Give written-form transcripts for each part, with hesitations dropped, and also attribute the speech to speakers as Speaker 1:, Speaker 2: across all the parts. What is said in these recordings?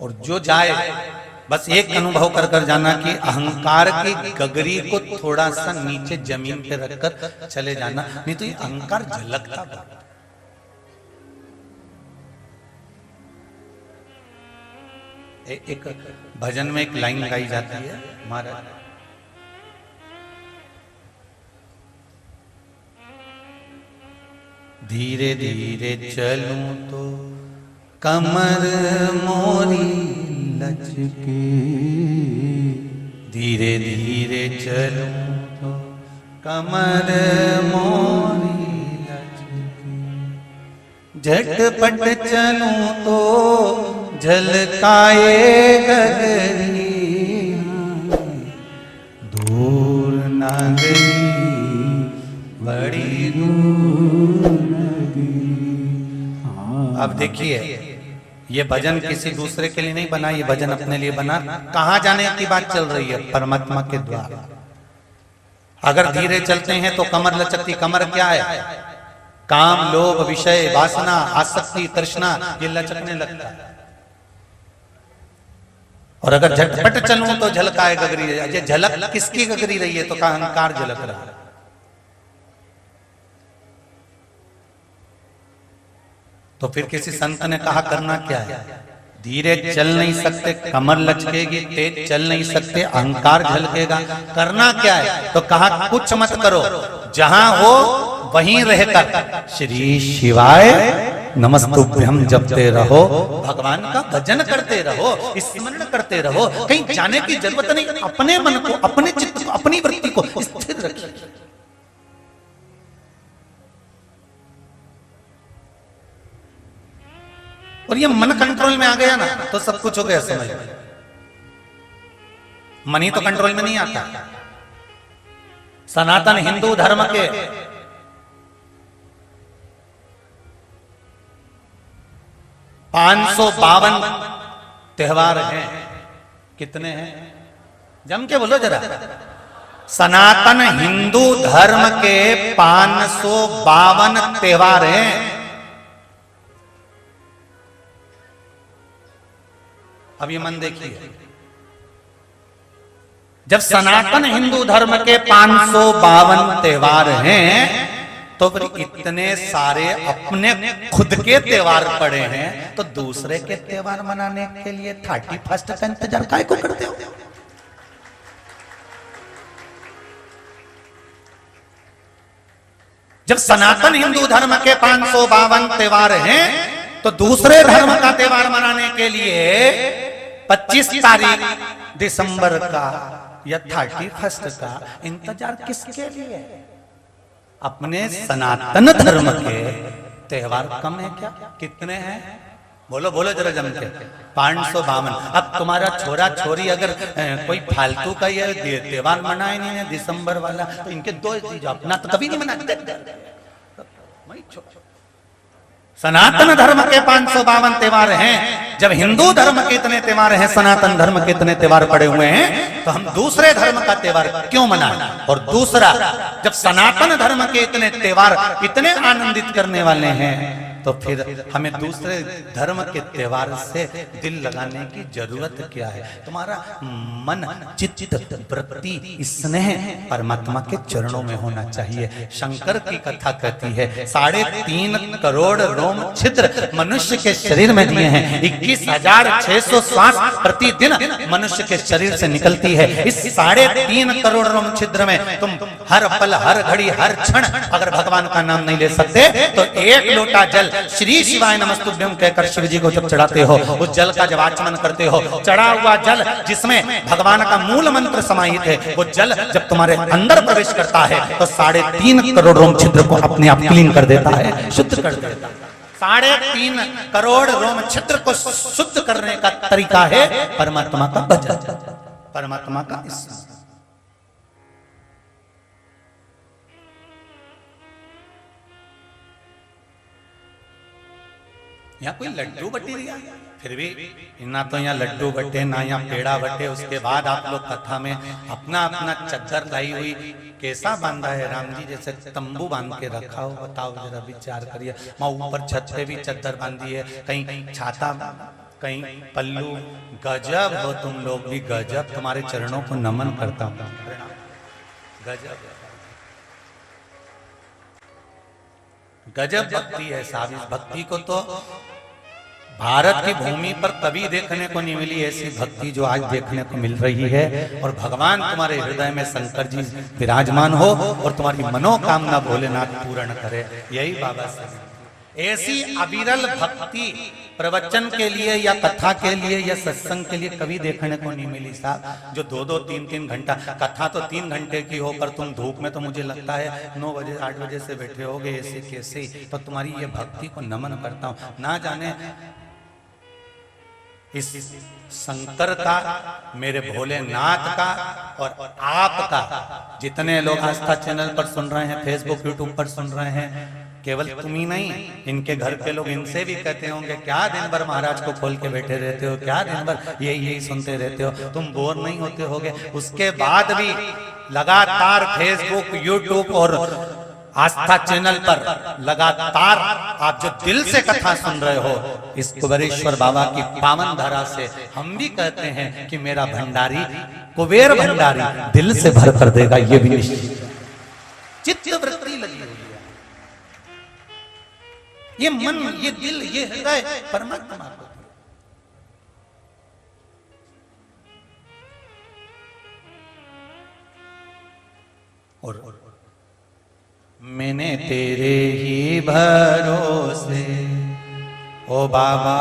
Speaker 1: और जो जाए बस एक अनुभव कर कर जाना कि अहंकार की गगरी को थोड़ा सा नीचे जमीन पे रखकर चले जाना, नहीं तो ये अहंकार झलकता बहुत। एक भजन में एक लाइन गाई जाती है महाराज, धीरे धीरे चलूं तो कमर मोरी लचके, धीरे धीरे चलूं तो कमर मोरी लचके, झटपट चलूं तो झलकाए गगरी, दूर ना गई बड़ी दूर नगरी। अब देखिए ये भजन किसी दूसरे के लिए नहीं बना, ये भजन अपने लिए बना। कहां जाने की बात चल रही है? परमात्मा के द्वार। अगर धीरे चलते हैं तो कमर लचकती। कमर क्या है? काम, लोभ, विषय, वासना, आसक्ति, तृष्णा, ये लचकने लगता है। और अगर झटपट चलूं तो झलकाए गगरी। ये झलक किसकी गगरी रही है? तो का अहंकार झलक रहा है। तो फिर किसी संत ने कहा करना क्या है? धीरे चल नहीं सकते, कमर लचकेगी, तेज चल नहीं सकते, अहंकार झलकेगा। करना क्या है? तो कहा कुछ मत करो, जहां हो वहीं रहकर श्री शिवाय नमस्तुभ्यम जपते रहो, भगवान का भजन करते रहो, स्मरण करते रहो। कहीं जाने की जरूरत नहीं। अपने मन को, अपने चित्त को, अपनी वृत्ति को स्थिर रखिए। और ये मन कंट्रोल में आ गया ना तो सब कुछ हो गया, समझ में। मन ही तो कंट्रोल में नहीं आता। सनातन हिंदू धर्म के 552 त्योहार हैं। कितने हैं? जम के बोलो जरा। सनातन हिंदू धर्म के 552 त्योहार हैं। अब ये मन देखिए, जब सनातन हिंदू धर्म के 552 त्योहार हैं तो फिर इतने सारे अपने खुद के त्योहार पड़े हैं, तो दूसरे के त्योहार मनाने के लिए 31 का इंतजार काहे को करते हो? जब सनातन हिंदू धर्म के 552 त्योहार हैं तो दूसरे धर्म का त्योहार मनाने के लिए 25 तारीख दिसंबर का या 31 का इंतजार किसके लिए? अपने सनातन धर्म के त्योहार कम है क्या? कितने हैं? बोलो बोलो जरा जम के। 552। अब तुम्हारा छोरा छोरी अगर कोई फालतू का ये त्योहार मनाए नहीं है दिसंबर वाला, तो इनके दो चीज अपना तो कभी नहीं मनाते। सनातन धर्म के 552 त्योहार हैं। जब हिंदू धर्म के इतने त्योहार हैं, सनातन धर्म के इतने त्योहार पड़े हुए हैं, तो हम दूसरे धर्म का त्योहार क्यों मनाएं? और दूसरा, जब सनातन धर्म के इतने त्योहार इतने आनंदित करने वाले हैं, तो फिर हमें दूसरे धर्म के त्योहार से दिल लगाने की जरूरत क्या है? तुम्हारा मन, चित्त, वृत्ति, स्नेह परमात्मा के चरणों में होना चाहिए। शंकर की कथा कहती है 3.5 करोड़ रोम छिद्र मनुष्य के शरीर में दिए हैं। 21,600 श्वास प्रतिदिन मनुष्य के शरीर से निकलती है। इस 3.5 करोड़ रोम छिद्र में तुम हर पल, हर घड़ी, हर क्षण अगर भगवान का नाम नहीं ले सकते, तो एक लोटा जल श्री शिवाय नमस्तुभ्यम कहकर शिव जी को जब चढ़ाते हो, उस जल का जब आचमन करते हो, चढ़ा हुआ जल जिसमें भगवान का मूल मंत्र समाहित है, वो जल जब तुम्हारे अंदर प्रवेश करता है तो 3.5 करोड़ रोम छिद्र को अपने आप क्लीन कर देता है, शुद्ध कर देता है। 3.5 करोड़ रोम छिद्र को शुद्ध करने का तरीका है परमात्मा का भजन, परमात्मा का स्मरण। यहाँ कोई लड्डू बटी दिया, फिर भी ना तो यहाँ लड्डू बटे ना यहाँ पेड़ा बटे। उसके बाद आप लोग कथा में अपना अपना चद्दर लाई हुई कैसा बांधा है? राम जी जैसे तंबू बांध के रखा हो। बताओ जरा, विचार करिए। वहाँ ऊपर छत पे भी चद्दर बांधी है, कहीं छाता कहीं पल्लू, गजब हो तुम लोग भी, गजब, तुम्हारे चरणों को नमन करता हूं, गजब गजब भक्ति है साहब। इस भक्ति को तो भारत की भूमि पर कभी देखने को नहीं मिली ऐसी भक्ति जो आज देखने को मिल रही है। और भगवान तुम्हारे हृदय में शंकर जी विराजमान हो और तुम्हारी मनोकामना भोलेनाथ पूर्ण करे, यही बाबा से। ऐसी अविरल भक्ति प्रवचन के लिए या कथा के लिए या सत्संग के लिए कभी देखने को नहीं मिली साहब। जो 2-2, 3-3 घंटा कथा तो 3 घंटे की हो, पर तुम धूप में तो मुझे लगता है 9 बजे 8 बजे से बैठे होगे ऐसे कैसे। तो तुम्हारी ये भक्ति को नमन करता हूँ। ना जाने इस शंकर का, मेरे भोलेनाथ का और आपका, जितने लोग आस्था चैनल पर सुन रहे हैं, फेसबुक यूट्यूब पर सुन रहे हैं, केवल तुम ही नहीं, इनके घर के लोग इनसे भी कहते होंगे क्या दिन भर महाराज को खोल के बैठे रहते हो, क्या दिन भर यही सुनते रहते हो, तुम बोर नहीं होते होगे। उसके बाद भी लगातार फेसबुक यूट्यूब और आस्था चैनल पर लगातार आप जो दिल से कथा सुन रहे हो, इस कुबेरेश्वर बाबा की पावन धारा से हम भी कहते हैं कि मेरा भंडारी, कुबेर भंडारी दिल से भर कर देगा, ये भी निश्चित। चित्त वृत्ति लगी हुई है, ये मन, ये दिल, ये हृदय परमात्मा को। और मैंने तेरे ही भरोसे, ओ बाबा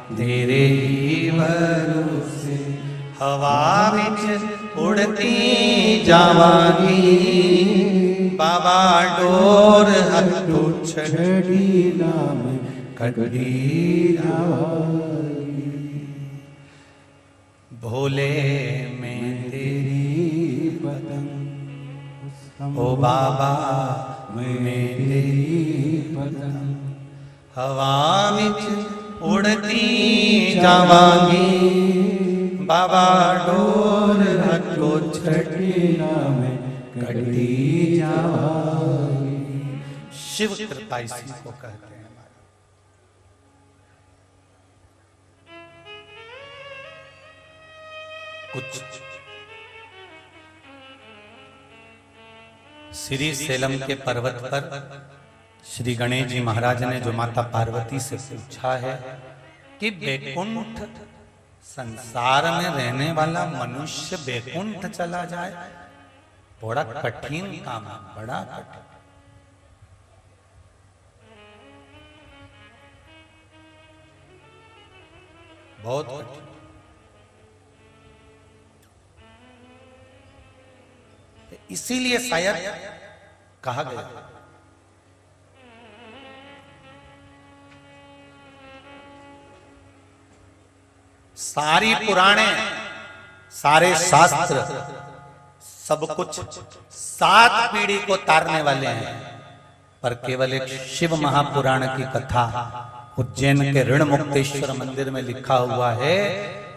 Speaker 1: तेरे ही भरोसे, हवा विच उड़ती जावांगी, बाबा डोर हथू छड़ी नाम कड़ी जावांगी, भोले मैं तेरी पतंग, ओ बाबा मैं तेरी पतंग, हवा विच उड़ती जावांगी, बाबा डोर हथो छड़ी में कड़ी जावांगी। शिव कृपा इसी को कहते हैं। कुछ श्री सेलम के पर्वत पर श्री गणेश जी महाराज ने जो माता पार्वती से पूछा है कि बैकुंठ, संसार में रहने वाला मनुष्य बैकुंठ चला जाए, बड़ा कठिन काम है, बड़ा कठिन। बहुत कठिन। इसीलिए शायद कहा गया सारी पुराणे, सारे शास्त्र, सब कुछ 7 पीढ़ी को तारने वाले हैं, पर केवल एक शिव महापुराण की कथा उज्जैन के ऋण मुक्तेश्वर मंदिर में लिखा हुआ है।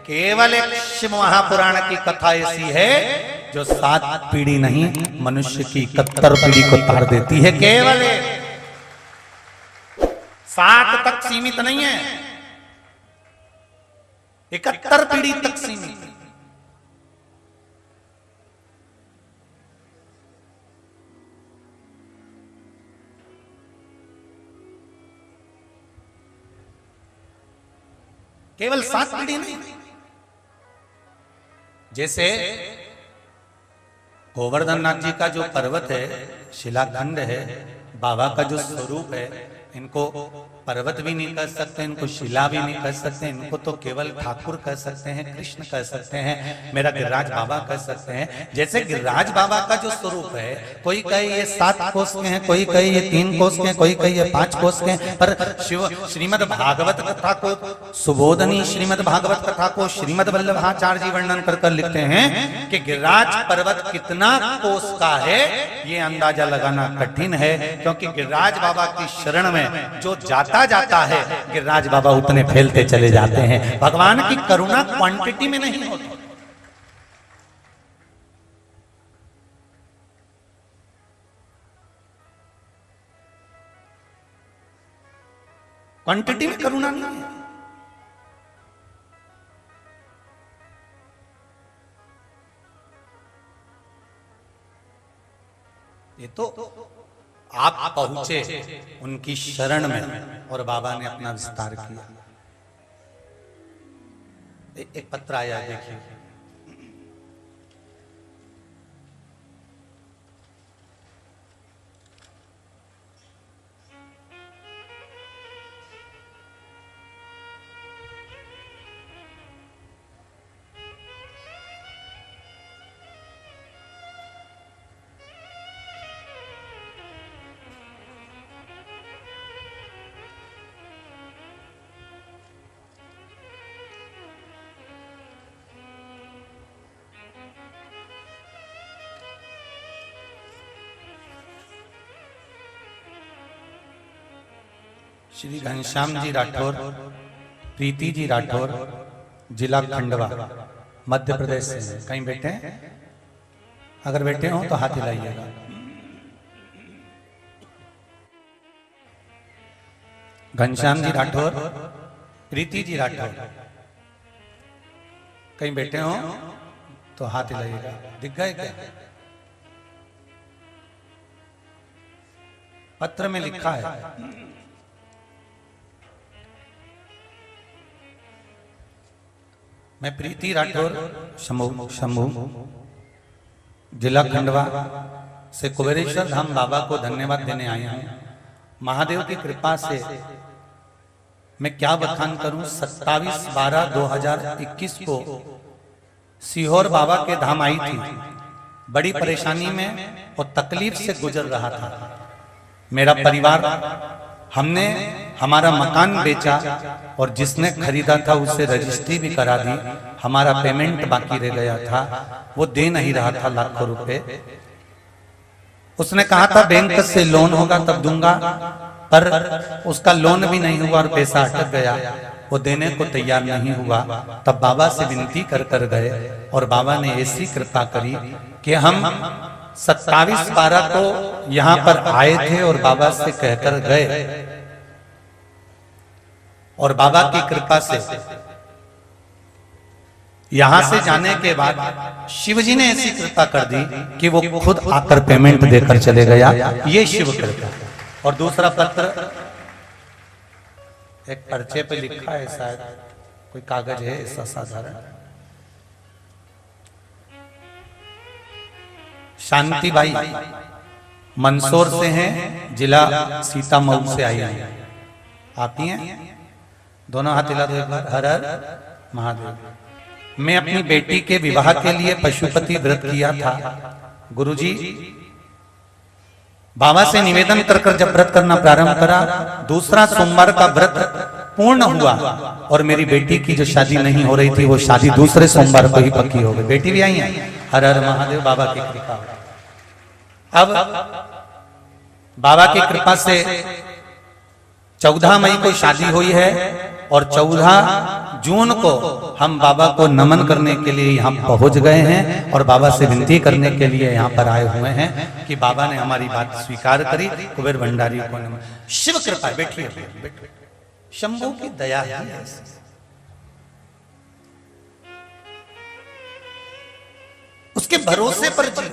Speaker 1: केवल एक शिव महापुराण की कथा ऐसी है जो 7 पीढ़ी नहीं, मनुष्य की 71 पीढ़ी को तार देती है। केवल 7 तक सीमित नहीं है, 71 पीढ़ी तक सीमित है। केवल 7 पीढ़ी नहीं। जैसे गोवर्धन नाथ जी का जो पर्वत है, शिलाखंड है, बाबा का जो स्वरूप है, इनको पर्वत भी नहीं कह सकते, इनको शिला भी नहीं कह सकते, इनको तो केवल ठाकुर कह सकते हैं, कृष्ण कह सकते हैं, मेरा गिरिराज बाबा कह सकते हैं। जैसे गिरिराज बाबा का जो स्वरूप है, कोई कहे ये 7 कोस के हैं, कोई कहे ये 3 कोस के हैं, कोई कहे ये 5 कोस के हैं, पर शिव श्रीमद् भागवत कथा को, सुबोधनी श्रीमद् भागवत कथा को श्रीमद् वल्लभाचार्य जी वर्णन कर लिखते हैं कि गिरिराज पर्वत कितना कोस का है, ये अंदाजा लगाना कठिन है, क्योंकि गिरिराज बाबा की शरण में जो जाता है, गिरिराज बाबा उतने फैलते चले जाते हैं। भगवान की करुणा क्वांटिटी में नहीं होती, क्वांटिटी में करुणा नहीं है। ये तो आप पहुंचे उनकी शरण में और बाबा ने अपना विस्तार किया। एक पत्र आया, देखिए। श्री घनश्याम जी राठौर, प्रीति जी राठौर, जिला खंडवा, मध्य प्रदेश से। कहीं बैठे हैं? अगर बैठे हो तो हाथ हिलाइएगा। घनश्याम जी राठौर, प्रीति जी राठौर, कहीं बैठे हो तो हाथ हिलाइएगा। दिख गए क्या? पत्र में लिखा है, मैं प्रीति राठौर, शंभू, जिला खंडवा से कुबेरेश्वर धाम बाबा को धन्यवाद देने आया हूं। महादेव की कृपा से मैं क्या बखान करूं। 27/12/2021 को सीहोर बाबा के धाम आई थी। बड़ी परेशानी में और तकलीफ से गुजर रहा था मेरा परिवार। हमने हमारा मकान बेचा और जिसने खरीदा था उससे रजिस्ट्री भी करा दी। हमारा पेमेंट बाकी रह गया था, वो दे नहीं रहा था लाखों रुपए। उसने कहा था बैंक से लोन होगा तब दूंगा, पर उसका लोन भी नहीं हुआ और पैसा अटक गया। वो देने को तैयार नहीं हुआ। तब बाबा से विनती कर कर गए और बाबा ने ऐसी कृपा करी कि हम 27/12 को यहाँ पर आए थे और बाबा से कहकर गए। और बाबा की कृपा से यहां से जाने के बाद शिवजी ने ऐसी कृपा कर दी कि वो खुद आकर पेमेंट देकर चले गया। ये शिव कृपा। और दूसरा पत्र एक पर्चे पे लिखा है, शायद कोई कागज है ऐसा साधारण। शांतिबाई मंदसौर से हैं, जिला सीतामऊ से आई हैं। आप ही हैं? दोनों हाथ हिला दो एक बार। हर हर महादेव। मैं अपनी बेटी के विवाह के लिए पशुपति व्रत किया था। गुरुजी, बाबा से निवेदन कर जब व्रत करना प्रारंभ करा, दूसरा सोमवार का व्रत पूर्ण हुआ और मेरी बेटी की जो शादी नहीं हो रही थी वो शादी दूसरे सोमवार को ही पक्की हो गई। बेटी भी आई है। हर हर महादेव, बाबा की कृपा। अब बाबा की कृपा से 14 मई को शादी हुई है और 14 जून को हम बाबा को नमन करने के लिए यहाँ पहुंच गए हैं और बाबा से विनती करने के लिए यहाँ पर आए हुए हैं कि बाबा ने हमारी बात स्वीकार करी। कुबेर भंडारी को नमन। शिव कृपा। बैठिए, शंभू की दया है। उसके भरोसे पर जी।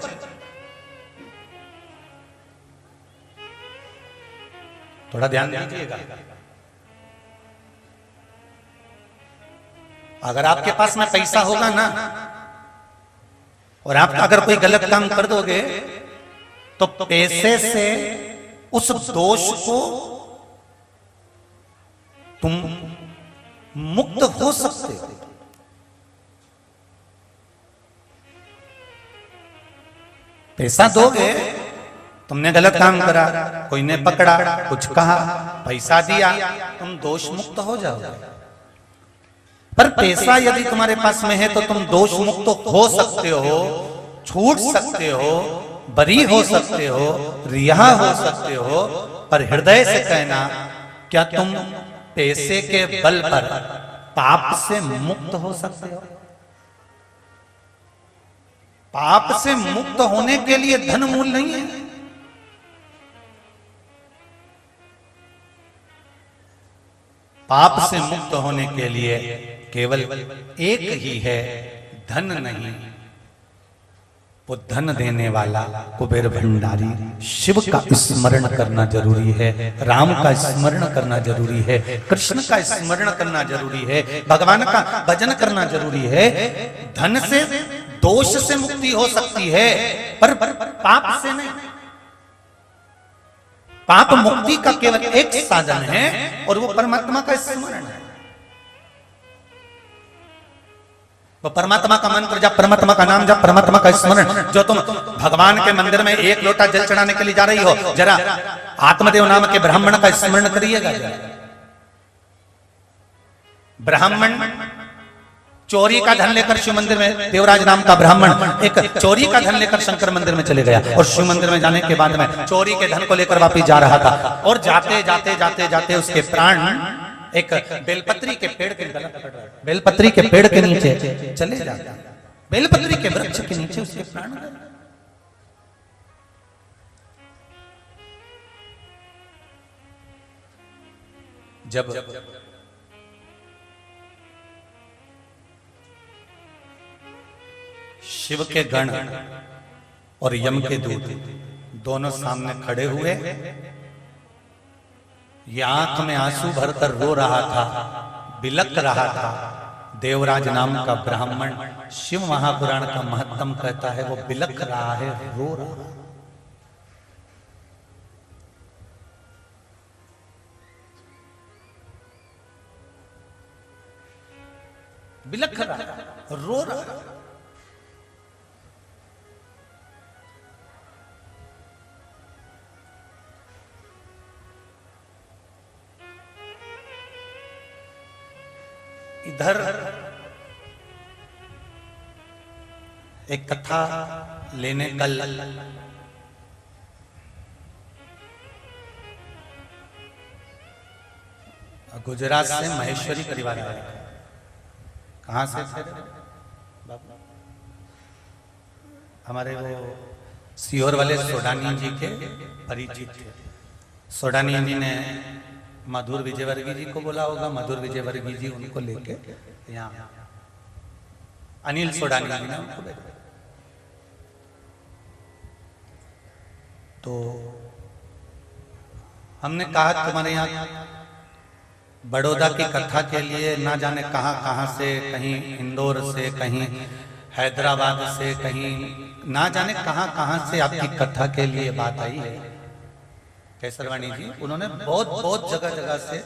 Speaker 1: थोड़ा ध्यान दीजिएगा। अगर आपके पास में पैसा होगा ना और आप अगर कोई गलत काम कर दोगे तो पैसे से उस दोष को तुम मुक्त हो सकते हो। पैसा दोगे, तुमने गलत काम करा, कोई ने पकड़ा, कुछ कहा, पैसा दिया, तुम दोष मुक्त हो जाओगे। पर पैसा यदि तुम्हारे पास में है तो तुम दोष मुक्त हो सकते हो, छूट सकते हो, बरी हो सकते हो, रिहा हो सकते हो। पर हृदय से कहना, क्या तुम पैसे के बल पर पाप से मुक्त हो सकते हो? पाप से मुक्त होने के लिए धन मूल नहीं है। पाप से मुक्त होने के लिए केवल एक ही है, धन नहीं। वो धन देने वाला कुबेर भंडारी शिव का स्मरण करना जरूरी है, राम का स्मरण करना जरूरी है, कृष्ण का स्मरण करना जरूरी है, भगवान का भजन करना जरूरी है। धन से दोष से मुक्ति हो सकती है पर पाप से नहीं। पाप मुक्ति का केवल एक साधन है और वो परमात्मा का स्मरण है। वो परमात्मा का मंत्र जब, परमात्मा का नाम जब, परमात्मा का स्मरण। जो तुम भगवान के मंदिर में एक लोटा जल चढ़ाने के लिए जा रही हो, जरा आत्मदेव नाम के ब्राह्मण का स्मरण करिएगा। ब्राह्मण चोरी का धन लेकर शिव मंदिर में, देवराज नाम का ब्राह्मण एक चोरी का धन लेकर शंकर मंदिर में चले गया और शिव मंदिर में जाने के बाद में चोरी के धन को लेकर वापिस जा रहा था और जाते जाते जाते जाते उसके प्राण एक बेलपत्री के पेड़ के, बेलपत्री के पेड़ के नीचे चले जाते, बेलपत्री के वृक्ष के नीचे उसके प्राण गए। जब शिव के गण और यम के दूत दोनों सामने खड़े हुए, ये आंख में आंसू भरकर रो रहा था, बिलक रहा था। देवराज नाम का ब्राह्मण, शिव महापुराण का महत्तम कहता है, वो बिलक रहा है, रो रहा है। बिलक रहा है, रो रहा है। इधर एक कथा लेने कल गुजरात से महेश्वरी परिवार आया। कहां से थे? हमारे वो सीहोर वाले सोडानी जी के परिचित थे। सोडानी जी ने मधुर विजयवर्गीय जी को बोला होगा, मधुर विजयवर्गीय जी उनको लेके यहाँ अनिल सोडानी जी ने उनको भेजा। तो हमने कहा तुम्हारे यहाँ बड़ौदा की कथा के लिए ना जाने कहां कहां से, कहीं इंदौर से, कहीं हैदराबाद से, कहीं ना जाने कहां कहां से आपकी कथा के लिए बात आई है। केसरवाणी जी उन्होंने बहुत बहुत जगह जगह से।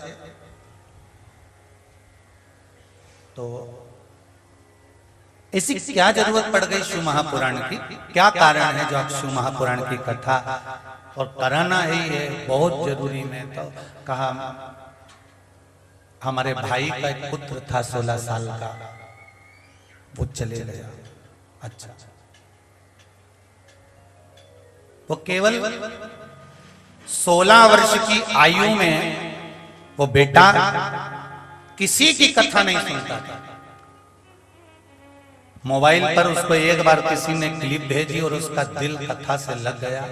Speaker 1: तो ऐसी क्या जरूरत पड़ गई शिव महापुराण की? क्या कारण है जो आप शिव महापुराण की कथा और कराना ही है बहुत जरूरी में? तो कहा हमारे भाई का एक पुत्र था 16 साल का, वो चले गया। अच्छा, वो केवल 16 वर्ष की आयु में वो बेटा किसी की कथा नहीं सुनता था। मोबाइल पर उसको एक बार किसी ने क्लिप भेजी और उसका दिल कथा से लग गया।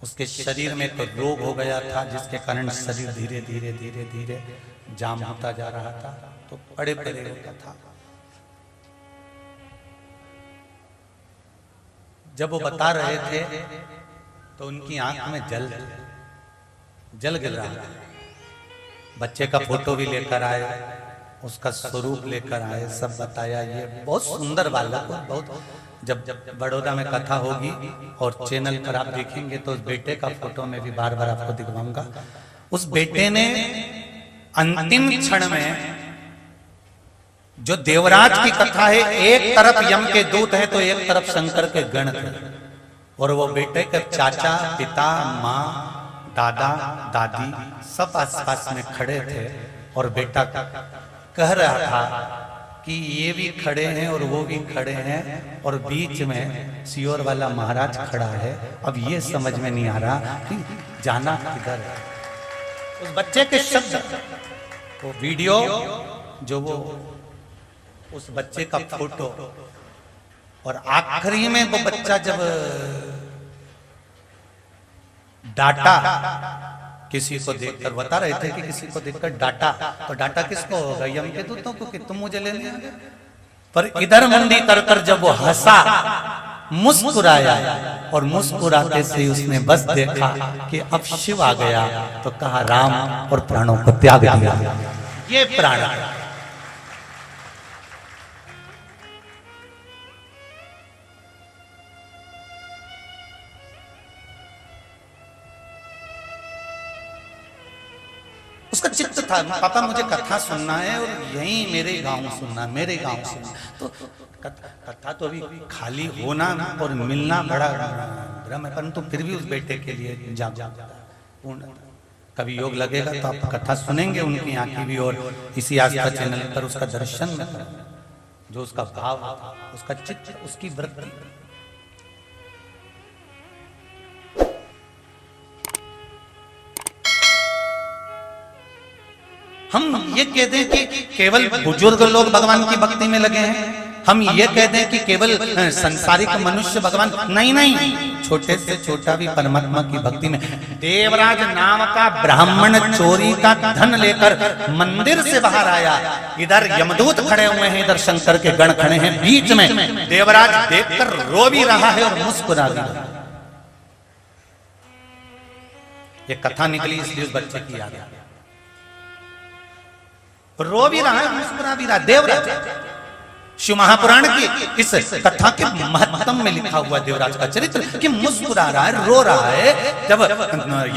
Speaker 1: उसके शरीर में तो रोग हो गया था जिसके कारण शरीर धीरे धीरे धीरे धीरे जाम होता जा रहा था। तो बड़े बड़े होता था। जब वो बता रहे थे तो उनकी आंख में जल गिर रहा था। बच्चे का फोटो भी लेकर आए, उसका स्वरूप लेकर आए, सब बताया। ये बहुत सुंदर बालक, बहुत। जब बड़ौदा में कथा होगी और चैनल पर आप देखेंगे तो उस बेटे का फोटो में भी बार बार आपको दिखवाऊंगा। उस बेटे ने अंतिम क्षण में, जो देवराज की कथा है, एक तरफ यम के दूत है तो एक तरफ शंकर के गण थे, और वो बेटे के चाचा, पिता, माँ, दादा, दादी सब आसपास में खड़े थे। और बेटा कह रहा था कि ये भी खड़े हैं और वो भी खड़े हैं, और बीच में सियोर वाला महाराज खड़ा है। अब ये समझ में नहीं आ रहा कि जाना किधर है। उस बच्चे के शब्द, वो वीडियो, जो वो उस बच्चे का फोटो, और आखिरी में वो बच्चा जब डाटा, किसी को देखकर बता रहे थे कि किसी को देखकर डाटा, तो डाटा किसको होगा? यम के दूतों को कि तुम मुझे लेने आ गए। पर इधर मुंडी कर कर जब वो हंसा, मुस्कुराया, और मुस्कुराते से उसने बस देखा कि अब शिव आ गया, तो कहा राम, और प्राणों को त्याग दिया। ये प्राण उसका चित्त था, पापा मुझे कथा सुनना है और यहीं मेरे गांव सुनना, मेरे गांव सुनना। तो कथा तो अभी खाली होना और मिलना बड़ा भ्रम है, परंतु फिर भी उस बेटे के लिए जाग पूर्ण। कभी योग लगेगा तो आप कथा सुनेंगे उनकी यहाँ की भी, और इसी आस्था चैनल पर उसका दर्शन में जो उसका भाव, उसका चित्त, उसकी वृत्ति। हम ये कह दें कि केवल बुजुर्ग लोग भगवान की भक्ति में लगे हैं, हम ये कह दें कि केवल संसारिक मनुष्य भगवान, नहीं नहीं, छोटे से छोटा भी परमात्मा की भक्ति में। देवराज नाम का ब्राह्मण चोरी का धन लेकर मंदिर से बाहर आया, इधर यमदूत खड़े हुए हैं, इधर शंकर के गण खड़े हैं बीच में। देवराज देखकर रो भी रहा है और मुस्कुरा भी रहा है। ये कथा निकली इसलिए उस बच्चे की याद आ, रो भी रहा है, मुस्कुरा भी रहा है। देवराज, शिव महापुराण की इस कथा के महत्तम में लिखा हुआ देवराज का चरित्र कि मुस्कुरा रहा है, रो रहा है। जब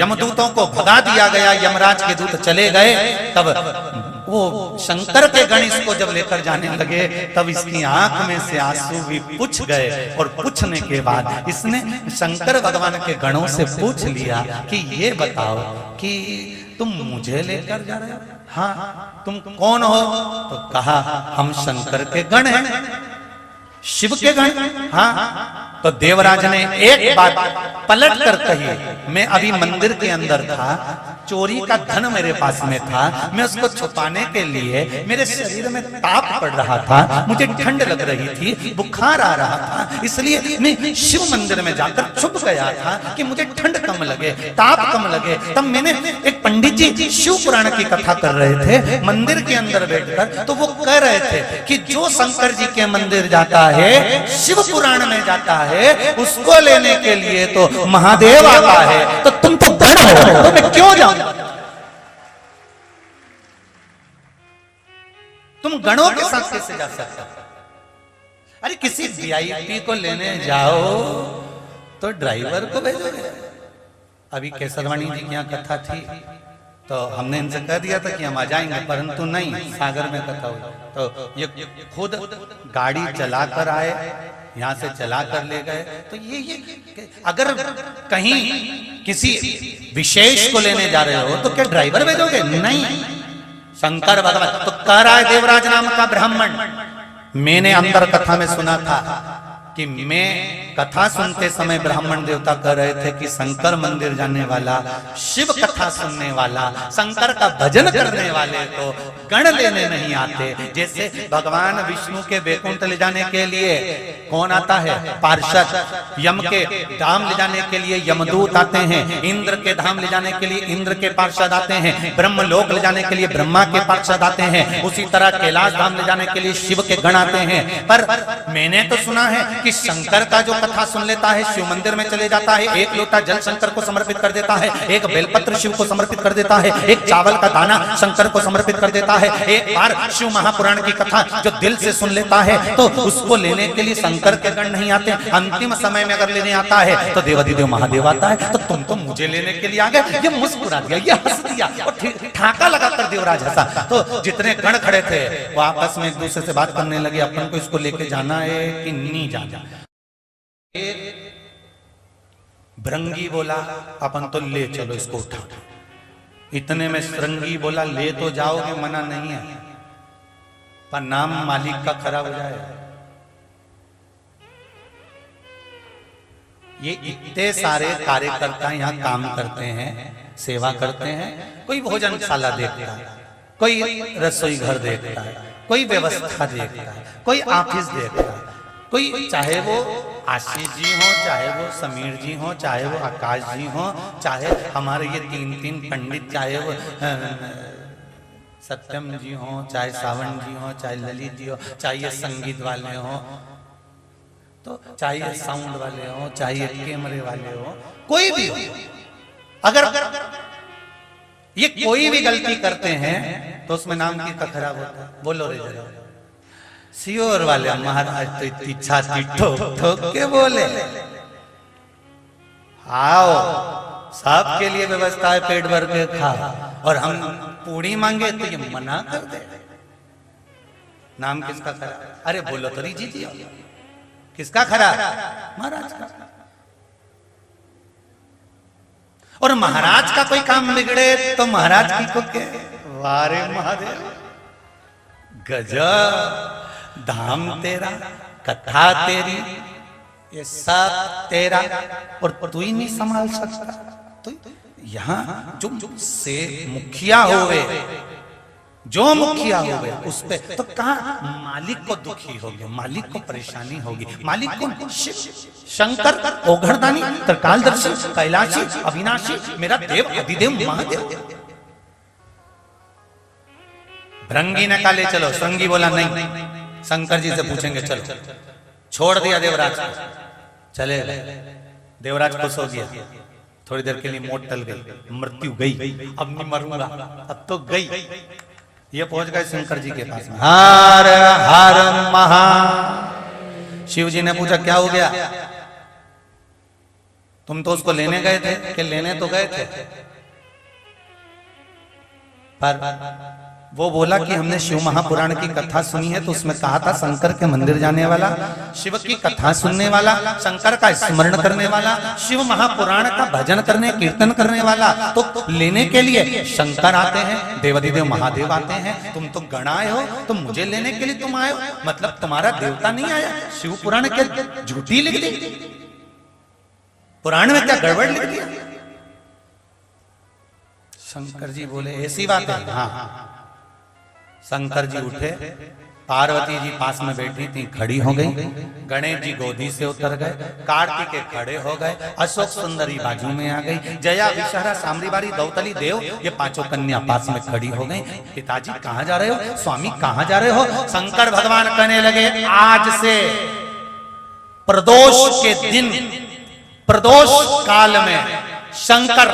Speaker 1: यमदूतों को भगा दिया गया, यमराज के दूत चले गए, तब वो शंकर के गण इसको जब लेकर जाने लगे, तब इसकी आंख में से आंसू भी पूछ गए। और पूछने के बाद इसने शंकर भगवान के गणों से पूछ लिया कि ये बताओ कि तुम मुझे लेकर जा रहे हो? हाँ, तुम कौन हो? तो कहा हम शंकर के गण हैं, शिव के गण। हाँ, तो देवराज ने एक बात पलट कर कही, मैं अभी मंदिर के अंदर था, चोरी का धन मेरे पास में था, मैं उसको छुपाने के लिए मेरे शरीर में ताप पड़ रहा था, मुझे ठंड लग रही थी, बुखार आ रहा था, इसलिए मैं शिव मंदिर में जाकर छुप गया था कि मुझे ठंड कम लगे, ताप कम लगे। तब मैंने, एक पंडित जी शिव पुराण की कथा कर रहे थे मंदिर के अंदर बैठकर, तो वो कह रहे थे कि जो शंकर जी के मंदिर जाता है, शिव पुराण में जाता है, उसको लेने के लिए तो महादेव आता है। तो तुम तो गण हो, तो मैं क्यों जाऊं? तुम गणों के साथ कैसे जा सकते? अरे किसी वीआईपी को लेने जाओ तो ड्राइवर को भेजोगे। अभी केसरवाणी जी की यहाँ कथा थी, तो हमने इनसे कह दिया था कि हम आ जाएंगे, परंतु नहीं, सागर में कथा हुई। तो ये खुद गाड़ी चलाकर आए, यहाँ से चला कर ले गए। तो ये अगर कहीं किसी विशेष को लेने जा रहे हो तो क्या ड्राइवर भेजोगे? नहीं, शंकर भगवान। तो कह रहा है देवराज नाम का ब्राह्मण, मैंने अंदर कथा में सुना था कि मैं कथा सुनते समय ब्राह्मण देवता कह रहे थे कि शंकर मंदिर जाने वाला, शिव कथा सुनने वाला, शंकर का भजन करने वाले को गण लेने नहीं आते। जैसे भगवान विष्णु के वैकुंठ ले जाने के लिए कौन आता है? पार्षद। यम के धाम ले जाने के लिए यमदूत आते हैं, इंद्र के धाम ले जाने के लिए इंद्र के पार्षद आते हैं, ब्रह्मलोक ले जाने के लिए ब्रह्मा के पार्षद आते हैं, उसी तरह कैलाश धाम ले जाने के लिए शिव के गण आते हैं। पर मैंने तो सुना है कि शंकर का जो कथा सुन लेता है, शिव मंदिर में चले जाता है, एक लोटा जल शंकर को समर्पित कर देता है, एक बेलपत्र शिव को समर्पित कर देता है, एक चावल का दाना शंकर को समर्पित कर देता है, एक बार शिव महापुराण की कथा जो दिल से सुन लेता है, तो उसको लेने के लिए शंकर के गण नहीं आते। अंतिम समय में अगर लेने आता है तो देवाधिदेव महादेव आता है। तो तुम तो मुझे लेने के लिए आ गए। ये मुस्कुरा दिया, ये हंस दिया और ठाका लगाकर देवराज हंसा। तो जितने गण खड़े थे वो आपस में एक दूसरे से बात करने लगे, अपन को इसको लेके जाना है कि नहीं जाना। भृंगी बोला अपन तो ले चलो इसको उठा। इतने में श्रृंगी बोला ले तो जाओगे, मना नहीं है, पर नाम मालिक का खराब हो जाए। ये इतने सारे कार्यकर्ता यहाँ काम करते हैं, सेवा करते हैं। कोई भोजनशाला देखता है, कोई रसोई घर देखता है, कोई व्यवस्था देखता है, कोई ऑफिस देखता है, कोई चाहे वो आशीष जी हो, चाहे वो समीर जी हो, चाहे वो आकाश जी हो, चाहे हमारे ये तीन पंडित, चाहे वो सत्यम जी हो, चाहे सावन जी हो, चाहे ललित जी हो, चाहे ये संगीत वाले हो, तो चाहे ये साउंड वाले हो, चाहे ये कैमरे वाले हो, कोई भी हो, अगर ये कोई भी गलती करते हैं तो उसमें नाम की का खराब होता है। बोलो रे जरा। सियोर वाले महाराज तो इतनी छाती ठोक ठोक के बोले, आओ सबके लिए व्यवस्था है, पेट भर के खा, और हम पूरी मांगे तो ये मना कर दे। नाम किसका खराब? अरे बोलो तो री जी, किसका खराब? महाराज का। और महाराज का कोई काम बिगड़े तो महाराज की को क्या? वारे महादेव, गजब, धाम तेरा, कथा तेरी, ये सब तेरा, और तू ही नहीं संभाल सकता। तो यहाँ जो से मुखिया होवे, जो मुखिया होवे उस पे तो कहाँ मालिक को दुखी होगी, मालिक को परेशानी होगी। मालिक कौन? शिव, शंकर, ओघरदानी, त्रिकालदर्शी, कैलाशी, अविनाशी, मेरा देव, अधिदेव, महादेव। भृंगी ने काले चलो, संगी बोला नहीं, शंकर जी से पूछेंगे चलो। छोड़ दिया देवराज को, चले देवराज खुश हो गया। थोड़ी देर के लिए मौत टल गई, मृत्यु गई, अब नहीं मरूंगा, अब तो गई। ये पहुंच गए शंकर जी के पास में। हर हर महा। शिव जी ने पूछा क्या हो गया? तुम तो उसको लेने गए थे। कि लेने तो गए थे, पर वो बोला कि हमने शिव महापुराण की कथा सुनी है, तो उसमें कहा था शंकर के मंदिर जाने वाला, शिव की कथा सुनने वाला, शंकर का स्मरण करने वाला, शिव महापुराण का भजन करने कीर्तन करने वाला, तो लेने के लिए शंकर आते हैं, देवाधिदेव महादेव आते हैं, तुम तो गण आए हो, तो मुझे लेने के लिए तुम आए हो, मतलब तुम्हारा देवता नहीं आया। शिव पुराण के झूठी लिख दी, पुराण में क्या गड़बड़ लिख दिया? शंकर जी बोले ऐसी बात है। हाँ। शंकर जी उठे, पार्वती जी पास में बैठी थी, खड़ी हो गई, गणेश जी गोदी से उतर गए, कार्तिकेय खड़े हो गए, अशोक सुंदरी बाजू में आ गई, जया, विषहरा, साम्रीबारी, दौतली, देव, ये पांचों कन्या पास में खड़ी हो गई। पिताजी कहाँ जा रहे हो? स्वामी कहाँ जा रहे हो? शंकर भगवान कहने लगे आज से प्रदोष के दिन, प्रदोष काल में शंकर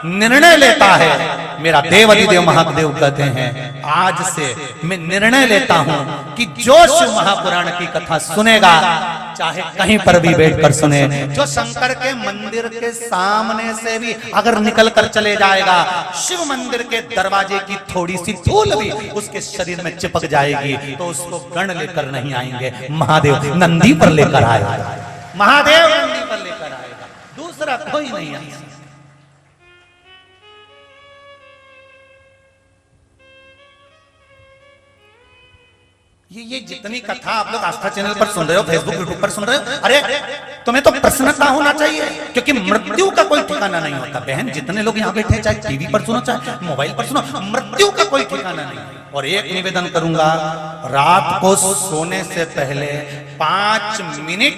Speaker 1: निर्णय लेता है। मेरा देव अधिदेव महादेव कहते हैं आज से मैं निर्णय लेता हूं कि जो शिव महापुराण की कथा सुनेगा, चाहे कहीं पर भी बैठकर सुने, जो शंकर के मंदिर के सामने से भी अगर निकल कर चले जाएगा, शिव मंदिर के दरवाजे की थोड़ी सी धूल भी उसके शरीर में चिपक जाएगी, तो उसको गण लेकर नहीं आएंगे, महादेव नंदी पर लेकर आएगा, महादेव नंदी पर लेकर आएगा, दूसरा कोई नहीं आएगा। ये जितनी कथा आप लोग आस्था चैनल पर सुन रहे हो, फेसबुक यूट्यूब पर सुन रहे हो, अरे तुम्हें तो प्रसन्नता होना चाहिए, क्योंकि मृत्यु का कोई ठिकाना नहीं होता। बहन जितने लोग यहाँ बैठे, चाहे टीवी पर सुनो चाहे मोबाइल पर सुनो, मृत्यु का कोई ठिकाना नहीं। और एक निवेदन करूंगा, रात को सोने से पहले 5 मिनट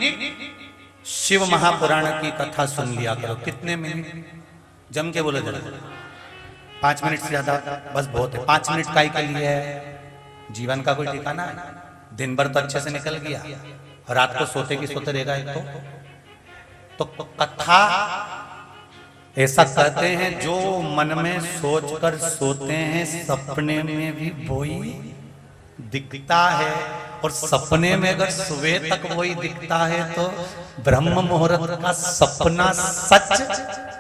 Speaker 1: शिव महापुराण की कथा सुन लिया करो। कितने मिनट? जम के बोलो जरा। 5 मिनट से ज्यादा बस बहुत है। 5 मिनट काय के लिए है? जीवन का कोई ठिकाना है? दिन भर तो अच्छे से निकल गया, रात को सोते की सोते रहेगा एक तो कथा ऐसा कहते हैं जो मन में सोचकर सोते हैं, सपने में भी वही दिखता है, और सपने में अगर सुबह तक वही दिखता है तो ब्रह्म मुहूर्त का सपना सच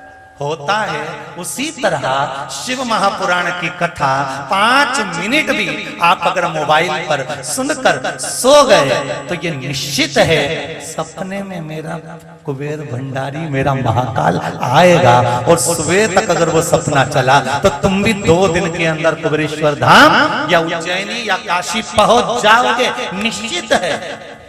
Speaker 1: होता है। उसी तरह शिव महापुराण की कथा 5 मिनट भी आप अगर मोबाइल पर सुनकर सो गए तो ये निश्चित है सपने में मेरा कुबेर भंडारी, मेरा महाकाल आएगा, और सुबह तक अगर वो सपना चला तो तुम भी 2 दिन के अंदर कुबेरेश्वर धाम या उज्जैनी या काशी पहुंच जाओगे, निश्चित है।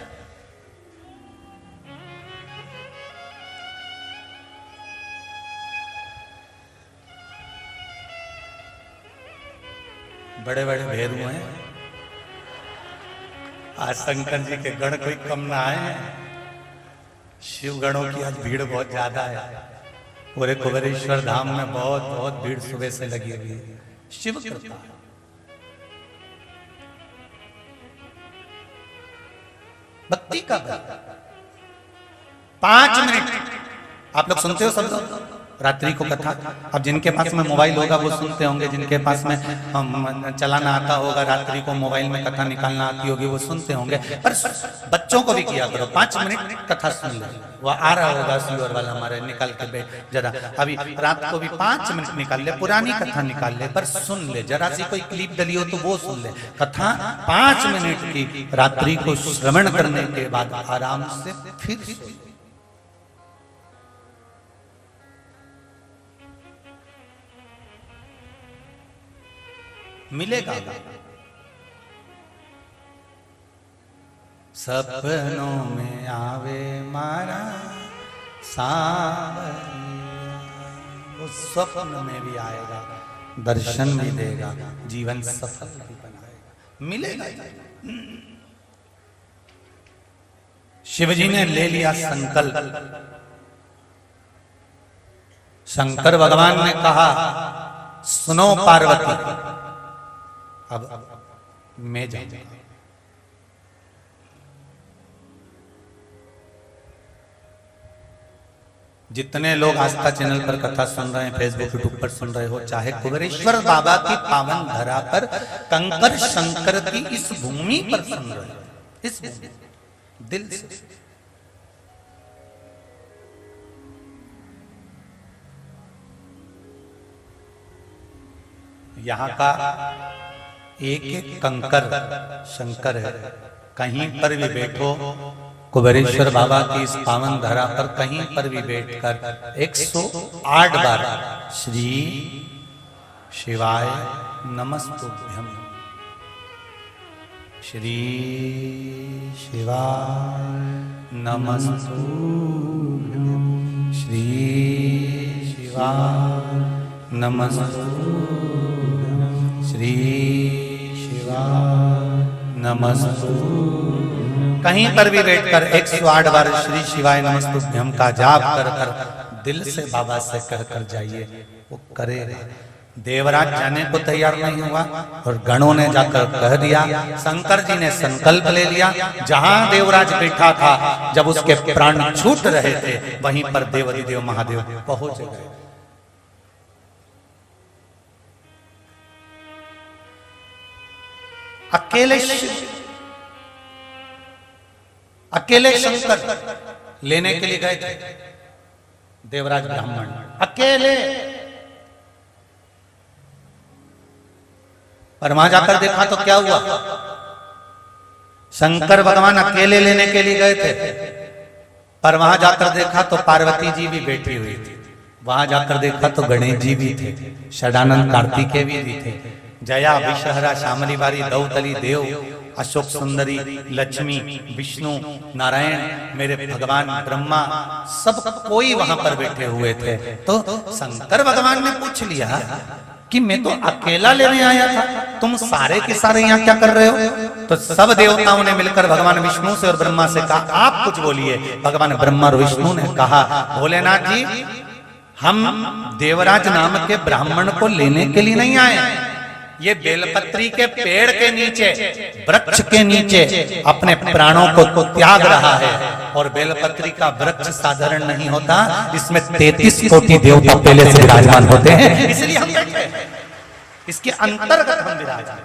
Speaker 1: बड़े बड़े भेद हुए हैं, आज शंकर जी के गण कोई कम ना आए, शिव गणों की आज भीड़ बहुत ज्यादा है। पूरे कुबेरेश्वर धाम में बहुत बहुत भीड़ सुबह से लगी हुई है। शिव कृपा, भक्ति का बल। 5 मिनट आप लोग सुनते हो सब लोग रात्रि को कथा। अब जिनके पास में मोबाइल होगा वो सुनते होंगे, जिनके पास में चलाना आता होगा रात्रि को मोबाइल में कथा निकालना आती होगी वो सुनते होंगे। पर बच्चों को भी किया करो, 5 मिनट कथा सुन ले। वो आ रहा होगा सीवर वाला हमारे, निकाल के जरा अभी रात को भी 5 मिनट निकाल ले, पुरानी कथा निकाल ले, पर सुन ले। जरा सी कोई क्लिप डली हो तो वो सुन ले। कथा 5 मिनट की रात्रि को श्रवण करने के बाद आराम से फिर मिलेगा। सपनों में आवे मारा सावरिया, वो स्वप्न में भी आएगा, दर्शन भी देगा, जीवन सफल भी बनाएगा, मिलेगा। शिवजी ने ले लिया संकल्प। शंकर भगवान ने कहा सुनो पार्वती, अब मैं जाऊंगा। जितने लोग आस्था चैनल पर कथा सुन रहे हैं, फेसबुक यूट्यूब पर सुन रहे हो, चाहे कुबेरेश्वर बाबा की पावन धरा पर कंकर शंकर की इस भूमि पर सुन रहे हो, इस दिल से यहाँ का एक एक कंकर शंकर है। कहीं पर भी बैठो कुबेरेश्वर बाबा की इस पावन धरा पर कहीं पर भी बैठकर 108 बार श्री शिवाय नमस्तुभ्यम, श्री शिवाय नमस्तुभ्यम, श्री शिवाय नमस्तुभ्यम, श्री शिवाय नमस्तुभ्यम। कहीं पर भी बैठकर 108 बार श्री शिवाय नमस्तुभ्यम का जाप कर कर दिल से बाबा से कहकर जाइए, वो करेगा। देवराज जाने को तैयार नहीं हुआ और गणों ने जाकर कह दिया। शंकर जी ने संकल्प ले लिया। जहां देवराज बैठा था, जब उसके प्राण छूट रहे थे, वहीं पर देवाधिदेव महादेव पहुंच गए। अकेले शंकर लेने के लिए गए थे देवराज ब्राह्मण, अकेले। पर वहां जाकर देखा तो क्या हुआ, शंकर भगवान अकेले लेने के लिए गए थे, पर वहां जाकर देखा तो पार्वती जी भी बैठी हुई थी। वहां जाकर देखा तो गणेश जी भी थे, षडानंद कार्तिकेय भी थे, जया विषहरा श्यामली बारी दौतली देव अशोक सुंदरी लक्ष्मी विष्णु नारायण मेरे भगवान ब्रह्मा सब कोई वहां पर बैठे हुए थे। तो शंकर भगवान ने पूछ लिया कि मैं तो अकेला लेने आया था, तुम सारे के सारे यहाँ क्या कर रहे हो? तो सब देवताओं ने मिलकर भगवान विष्णु से और ब्रह्मा से कहा आप कुछ बोलिए। भगवान ब्रह्मा और विष्णु ने कहा भोलेनाथ जी, हम देवराज नाम के ब्राह्मण को लेने के लिए नहीं आए, ये बेलपत्री के पेड़ के नीचे वृक्ष के नीचे अपने प्राणों को त्याग रहा है। और बेलपत्री का वृक्ष साधारण नहीं होता, इसमें 33 कोटि देवता पहले से विराजमान होते हैं, इसलिए हम बैठे हैं, इसके अंतर्गत हम विराजमान।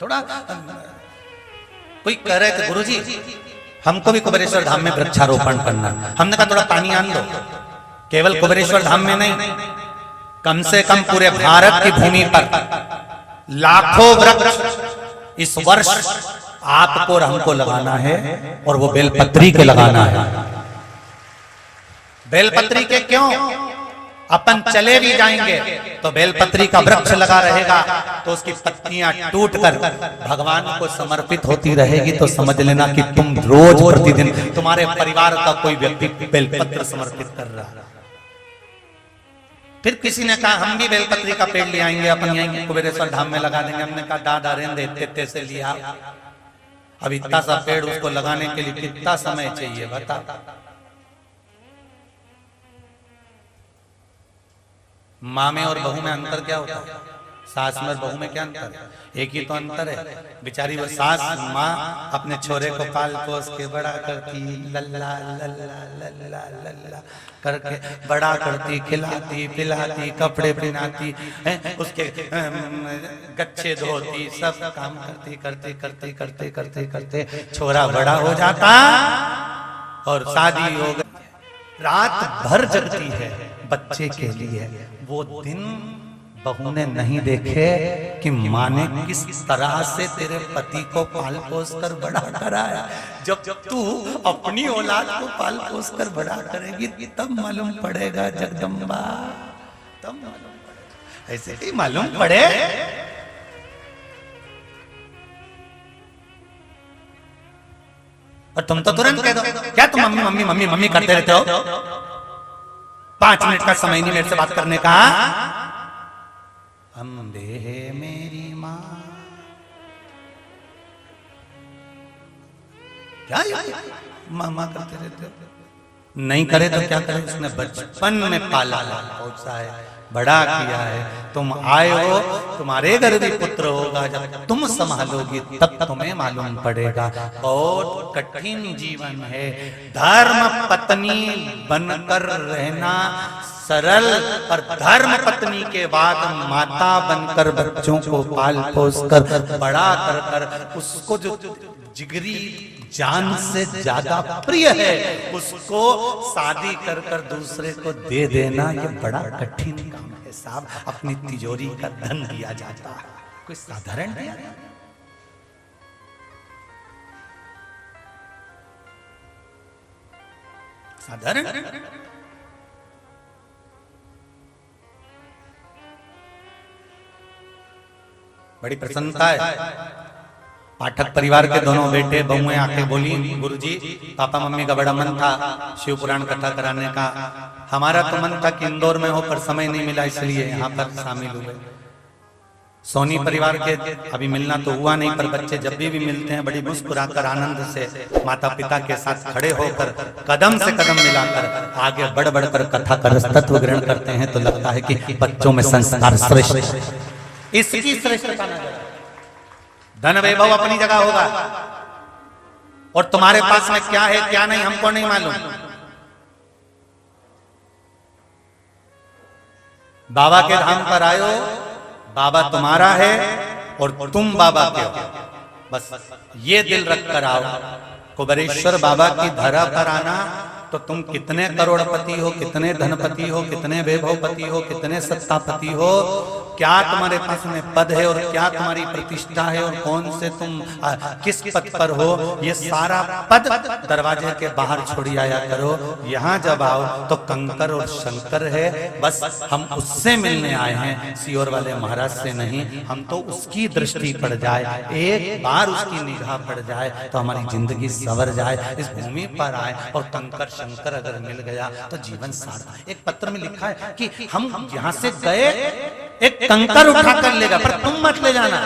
Speaker 1: थोड़ा कोई कह रहे थे गुरुजी हमको भी कुबेरेश्वर धाम में वृक्षारोपण करना। हमने कहा थोड़ा पानी आन दो। केवल कुबेरेश्वर धाम में नहीं, कम से कम पूरे भारत की भूमि पर लाखों वृक्ष इस वर्ष आपको और हमको लगाना है, और वो बेलपत्री के लगाना है। बेलपत्री के क्यों? अपन चले भी जाएंगे तो बेलपत्री का वृक्ष लगा रहेगा, तो उसकी पत्तियां टूटकर भगवान को समर्पित होती रहेगी। तो समझ लेना कि तुम रोज प्रतिदिन तुम्हारे परिवार का कोई व्यक्ति बेलपत्र समर्पित कर रहा है। फिर किसी ने कहा हम भी बेलपत्री का पेड़ ले आएंगे, अपन यहीं कुबेरेश्वर धाम में लगा देंगे। हमने कहा दादा रेंदे इतने से लिया, अब इतना सा पेड़ उसको लगाने के लिए कितना समय चाहिए बता। माँ में और बहू में अंतर क्या होता है? सास में और बहू में क्या अंतर है? एक ही तो अंतर है। बेचारी वो सास माँ अपने छोरे को पाल पोस के बड़ा करती, लल्ला लल्ला लल्ला लल्ला करके बड़ा करती, खिलाती पिलाती, कपड़े पहनाती, उसके गच्छे धोती, सब काम करती करते करते करते करते करते छोरा बड़ा हो जाता और शादी हो गई। रात भर जगती है बच्चे के लिए। वो दिन बहू ने नहीं देखे कि माँ ने किस तरह से तेरे पति को पाल पोस कर बड़ा कराया। जब तू अपनी औलाद को पाल पोस कर बड़ा करेगी तब मालूम पड़ेगा जगदम्बा, तब मालूम पड़ेगा। ऐसे ही मालूम पड़े। और तुम तो तुरंत कह दो क्या तुम मम्मी मम्मी मम्मी मम्मी करते रहते हो? 5 मिनट का समय नहीं मेरे से बात करने का। अम्बे है मेरी माँ। क्या मामा करते रहते हो? नहीं करे तो क्या करे? उसने बचपन में पाला पहुंचा है, बड़ा किया है। तुम आए हो, तुम्हारे घर भी पुत्र होगा। जब तुम संभालोगी तब तुम्हें मालूम पड़ेगा। बहुत कठिन जीवन है। धर्म पत्नी बनकर रहना सरल, और धर्म पत्नी के बाद माता बनकर बच्चों को पाल पोस कर बड़ा कर कर उसको जो जिगरी जान से ज्यादा प्रिय है उसको शादी कर कर दूसरे को दे देना, ये बड़ा कठिन काम है साहब। अपनी तिजोरी का धन दिया जाता है, कोई साधारण दिया नहीं। साधारण बड़ी प्रसन्नता है। पाठक परिवार के दोनों बेटे बहुएं आके बोली, गुरुजी पापा मम्मी का बड़ा मन था शिव पुराण कथा कराने का। हमारा तो मन था कि इंदौर में हो पर समय नहीं मिला, इसलिए यहाँ पर शामिल हुए। सोनी परिवार के अभी मिलना तो हुआ नहीं, पर बच्चे जब भी मिलते हैं बड़ी मुस्कुराकर आनंद से माता पिता के साथ खड़े होकर कदम से कदम मिलाकर आगे बढ़ बढ़कर कथा का तत्व ग्रहण करते हैं। तो लगता है कि बच्चों में संस्कार श्रेष्ठ, इसकी श्रेष्ठता नजर। धन वैभव अपनी जगह होगा और तुम्हारे पास में क्या है क्या नहीं हमको नहीं मालूम। बाबा के धाम पर आयो, बाबा तुम्हारा है और तुम बाबा के हो। बस ये दिल रख कर आओ। कुबेरेश्वर बाबा की धरा पर आना तो तुम कितने करोड़पति हो, कितने धनपति हो, कितने वैभवपति हो, कितने सत्तापति हो, क्या तुम्हारे पास में पद है और क्या तुम्हारी प्रतिष्ठा है और कौन से तुम किस पद पर हो, ये सारा पद दरवाजे के बाहर छोड़ी आया करो। यहाँ जब आओ तो कंकर और शंकर है, बस हम उससे मिलने आए हैं, सियोर वाले महाराज से नहीं। हम तो उसकी दृष्टि पड़ जाए, एक बार उसकी निगाह पड़ जाए तो हमारी जिंदगी संवर जाए। इस भूमि पर आए और कंकर शंकर अगर मिल गया तो जीवन सार्थक। एक पत्र में लिखा है कि हम यहाँ से गए, एक कंकर उठा कर लेगा पर तुम मत ले जाना।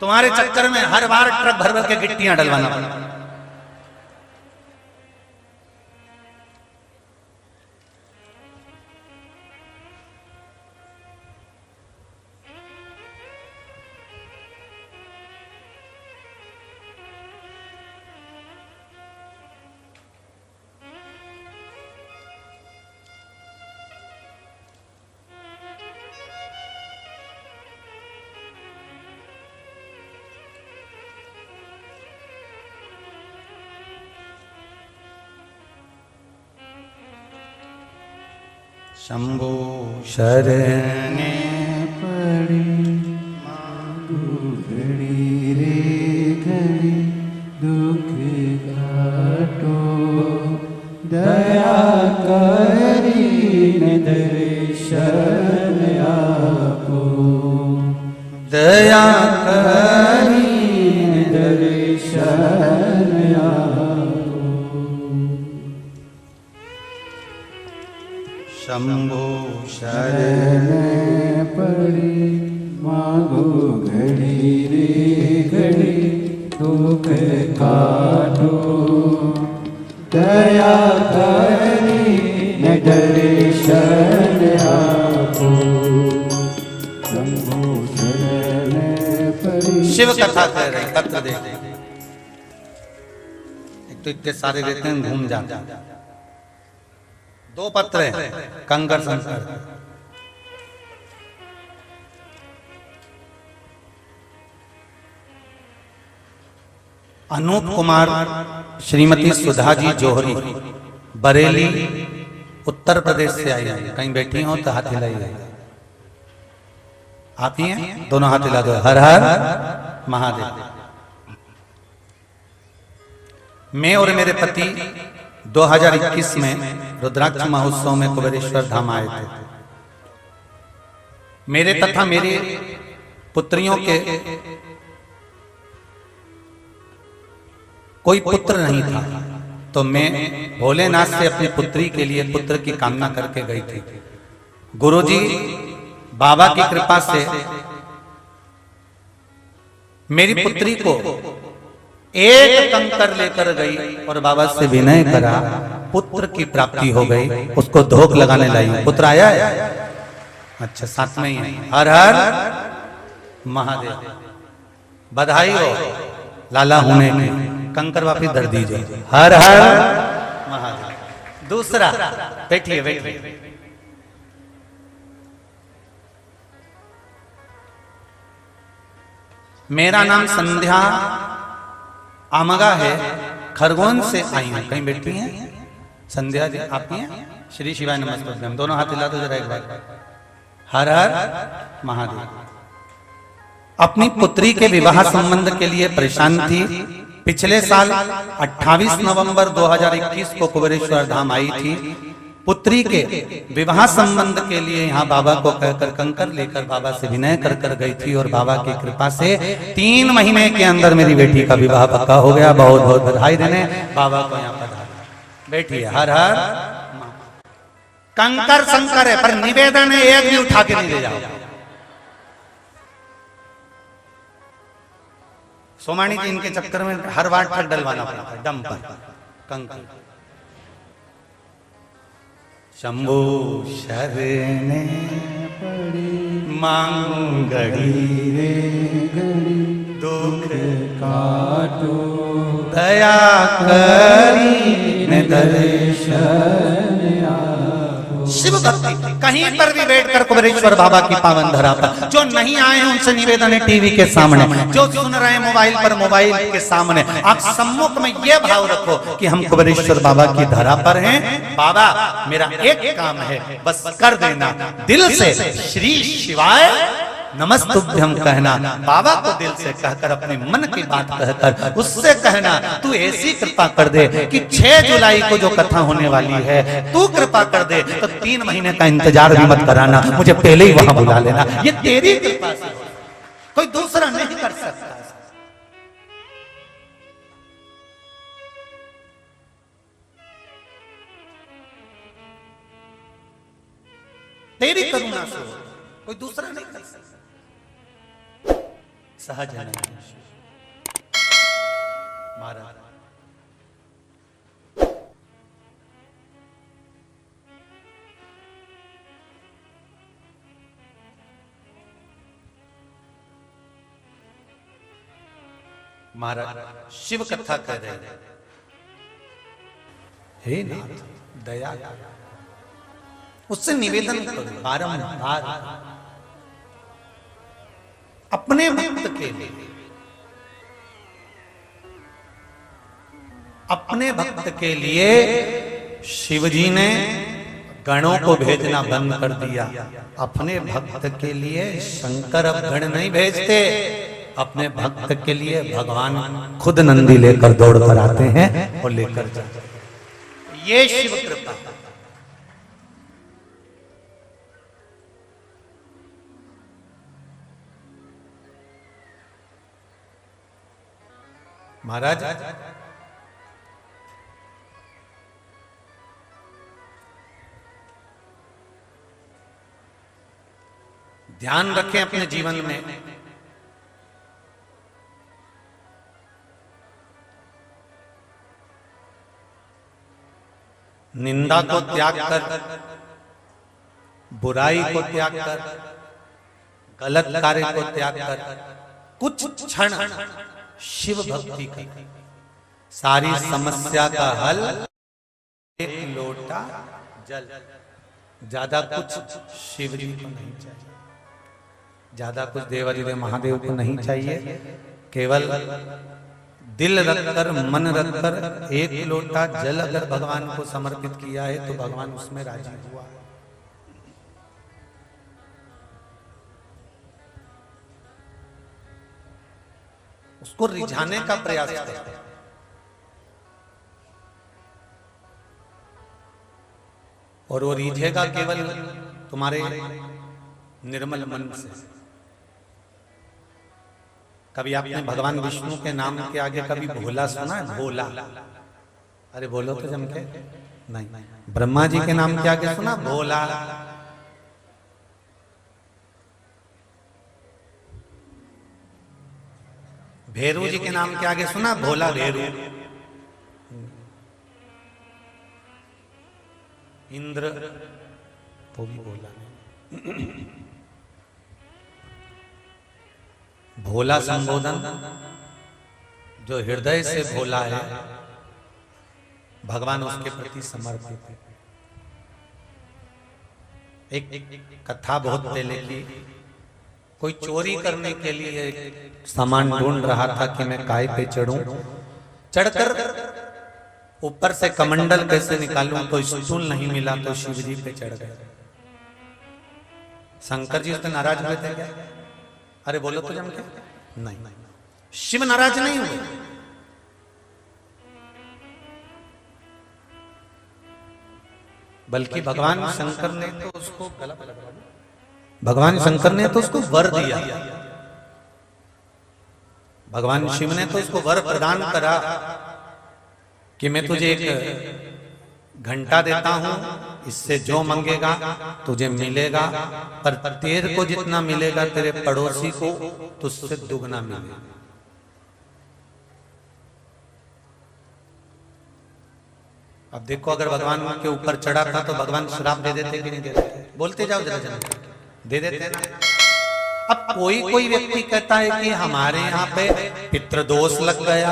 Speaker 1: तुम्हारे चक्कर में हर बार ट्रक भर भर के गिट्टियां डलवाना पड़ा। शंभो शरणे
Speaker 2: पड़ी मांगू घड़ी रे घड़ी दुख काटो, दया करीने दर्शन आपो,
Speaker 1: दया
Speaker 2: करीने दर्शन आपो।
Speaker 1: शंभो
Speaker 2: शरण पड़ी मांगो घड़ी रे घड़ी दुख काटो दया करी न दर्शन आपो शंभु शरण परी।
Speaker 1: शिव कथा कह रहे पत्र दे एक तो इतने सारे देते हैं घूम जाते हैं। 2 पत्र हैं कंकर संकर। अनूप कुमार श्रीमती सुधा जी जोहरी बरेली उत्तर प्रदेश से आई है। कहीं बैठी हो तो हाथ हिलाइए। आप ही हैं? दोनों हाथ हिला दो। हर हर महादेव। मैं और मेरे पति 2021 में रुद्राक्ष महोत्सव में कुबेरेश्वर धाम आए थे। मेरे तथा मेरी पुत्रियों के कोई पुत्र नहीं था, तो मैं भोलेनाथ से अपनी पुत्री के लिए पुत्र की कामना करके गई थी। गुरुजी बाबा की कृपा से मेरी पुत्री को एक कंकर लेकर गई और बाबा से विनय करा, पुत्र की प्राप्ति हो गई। उसको धोख लगाने लाई। पुत्र आया है? अच्छा, साथ में ही है। हर हर महादेव। बधाई हो लाला होने की। कंकर वापिस धर दीजिए। हर हर महादेव। दूसरा, बैठिए बैठिए। मेरा नाम संध्या आमगा है, खरगोन से आई हूं। कहीं बैठी हैं संध्या जी? आप ही हैं? श्री शिवाय नमस्ते। हम दोनों हाथ हिला दो जरा एक बार। हर हर महादेव। अपनी पुत्री के विवाह संबंध के लिए परेशान थी। पिछले साल 28 नवंबर 2021 को कुबेरेश्वर धाम आई थी। पुत्री के विवाह संबंध के लिए यहाँ बाबा को कहकर कंकर लेकर बाबा से विनय कर कर गई थी और बाबा की कृपा से 3 महीने के अंदर मेरी बेटी का विवाह पक्का हो गया। बहुत बहुत बधाई देने बाबा को यहाँ पर। बैठिए। हर हर। कंकर शंकर है पर निवेदन है, एक भी उठा के नहीं ले जाओ। सोमानी जी इनके चक्कर में हर बार ठग डलवाना पड़ता है, डम पर कंकर। शंभु शरणे पड़ी मांगू घड़ी रे
Speaker 2: घड़ी
Speaker 1: दुख
Speaker 2: काटो
Speaker 1: दया करी
Speaker 2: न दर्शन आपो।
Speaker 1: शिव भक्ति कहीं पर भी बैठकर कुबेरेश्वर बाबा की पावन धरा पर जो नहीं आए हैं उनसे निवेदन है, टीवी के सामने जो सुन रहे हैं मोबाइल पर, मोबाइल के सामने आप सम्मुख में ये भाव रखो कि हम कुबेरेश्वर बाबा की धरा पर हैं। बाबा मेरा एक काम है, बस कर देना। दिल से श्री शिवाय नमस्तुभ्यम कहना। बाबा को दिल से कहकर अपने मन की बात कहकर उससे कहना तू ऐसी कृपा कर दे कि 6 जुलाई को जो कथा होने वाली है तू कृपा कर दे, तो 3 महीने का इंतजार भी मत कराना, मुझे पहले ही वहां बुला लेना। ये तेरी कृपा से, कोई दूसरा नहीं कर सकता। तेरी करुणा से कोई दूसरा नहीं कर सकता। सहज है महाराज। महाराज शिव कथा कह रहे हैं। हे नाथ दया, उससे निवेदन करो बारंबार अपने भक्त के लिए। अपने भक्त के लिए शिवजी ने गणों को भेजना बंद कर दिया। अपने भक्त के लिए शंकर अब गण नहीं भेजते, अपने भक्त के लिए भगवान खुद नंदी लेकर दौड़ कर आते हैं और लेकर जाते हैं। ये शिव कृपा। महाराज ध्यान रखें अपने जीवन में, निंदा को त्याग कर, बुराई को त्याग कर, गलत कार्य को त्याग कर, कुछ क्षण शिव भक्ति कर, सारी समस्या का हल एक लोटा जल। ज्यादा कुछ शिव जी को नहीं चाहिए, ज्यादा कुछ देवाधिदेव महादेव को नहीं चाहिए। केवल दिल रखकर, मन रखकर एक लोटा जल अगर भगवान को समर्पित किया है तो भगवान उसमें राजी हुआ। उसको रिझाने का प्रयास करें। और वो रिझेगा केवल तुम्हारे निर्मल मन से। कभी आपने भगवान विष्णु के नाम के आगे कभी भोला सुना है? भोला, अरे बोलो तो जम के नहीं। ब्रह्मा जी के नाम के आगे सुना भोला? भैरू जी के नाम के आगे सुना भोला भैरू? इंद्र तो भी भोला नहीं। भोला संबोधन जो हृदय से भोला है, भगवान उसके प्रति समर्पित है। एक कथा बहुत पहले की, कोई चोरी करने के लिए सामान ढूंढ रहा था कि मैं काय पे चढ़ूं, चढ़कर ऊपर से कमंडल कैसे निकालूं, तो स्टूल नहीं मिला तो शिव जी पे चढ़ गए। शंकर जी उससे नाराज हुए थे क्या? अरे बोलो तो जम के नहीं, शिव नाराज नहीं हुए। बल्कि भगवान शंकर ने तो उसको भगवान शंकर ने तो उसको वर दिया। भगवान शिव ने तो उसको वर प्रदान करा कि मैं तुझे एक घंटा देता हूं, इससे जो मांगेगा तुझे मिलेगा, पर तेरे को जितना मिलेगा तेरे पड़ोसी को तुझसे दुगना मिलेगा। अब देखो, अगर भगवान के ऊपर चढ़ा था तो भगवान श्राप दे देते कि नहीं दे देते? बोलते जाओ जरा जरा, दे देते ना। अब कोई व्यक्ति कहता है कि हमारे यहाँ पे पितृदोष लग गया,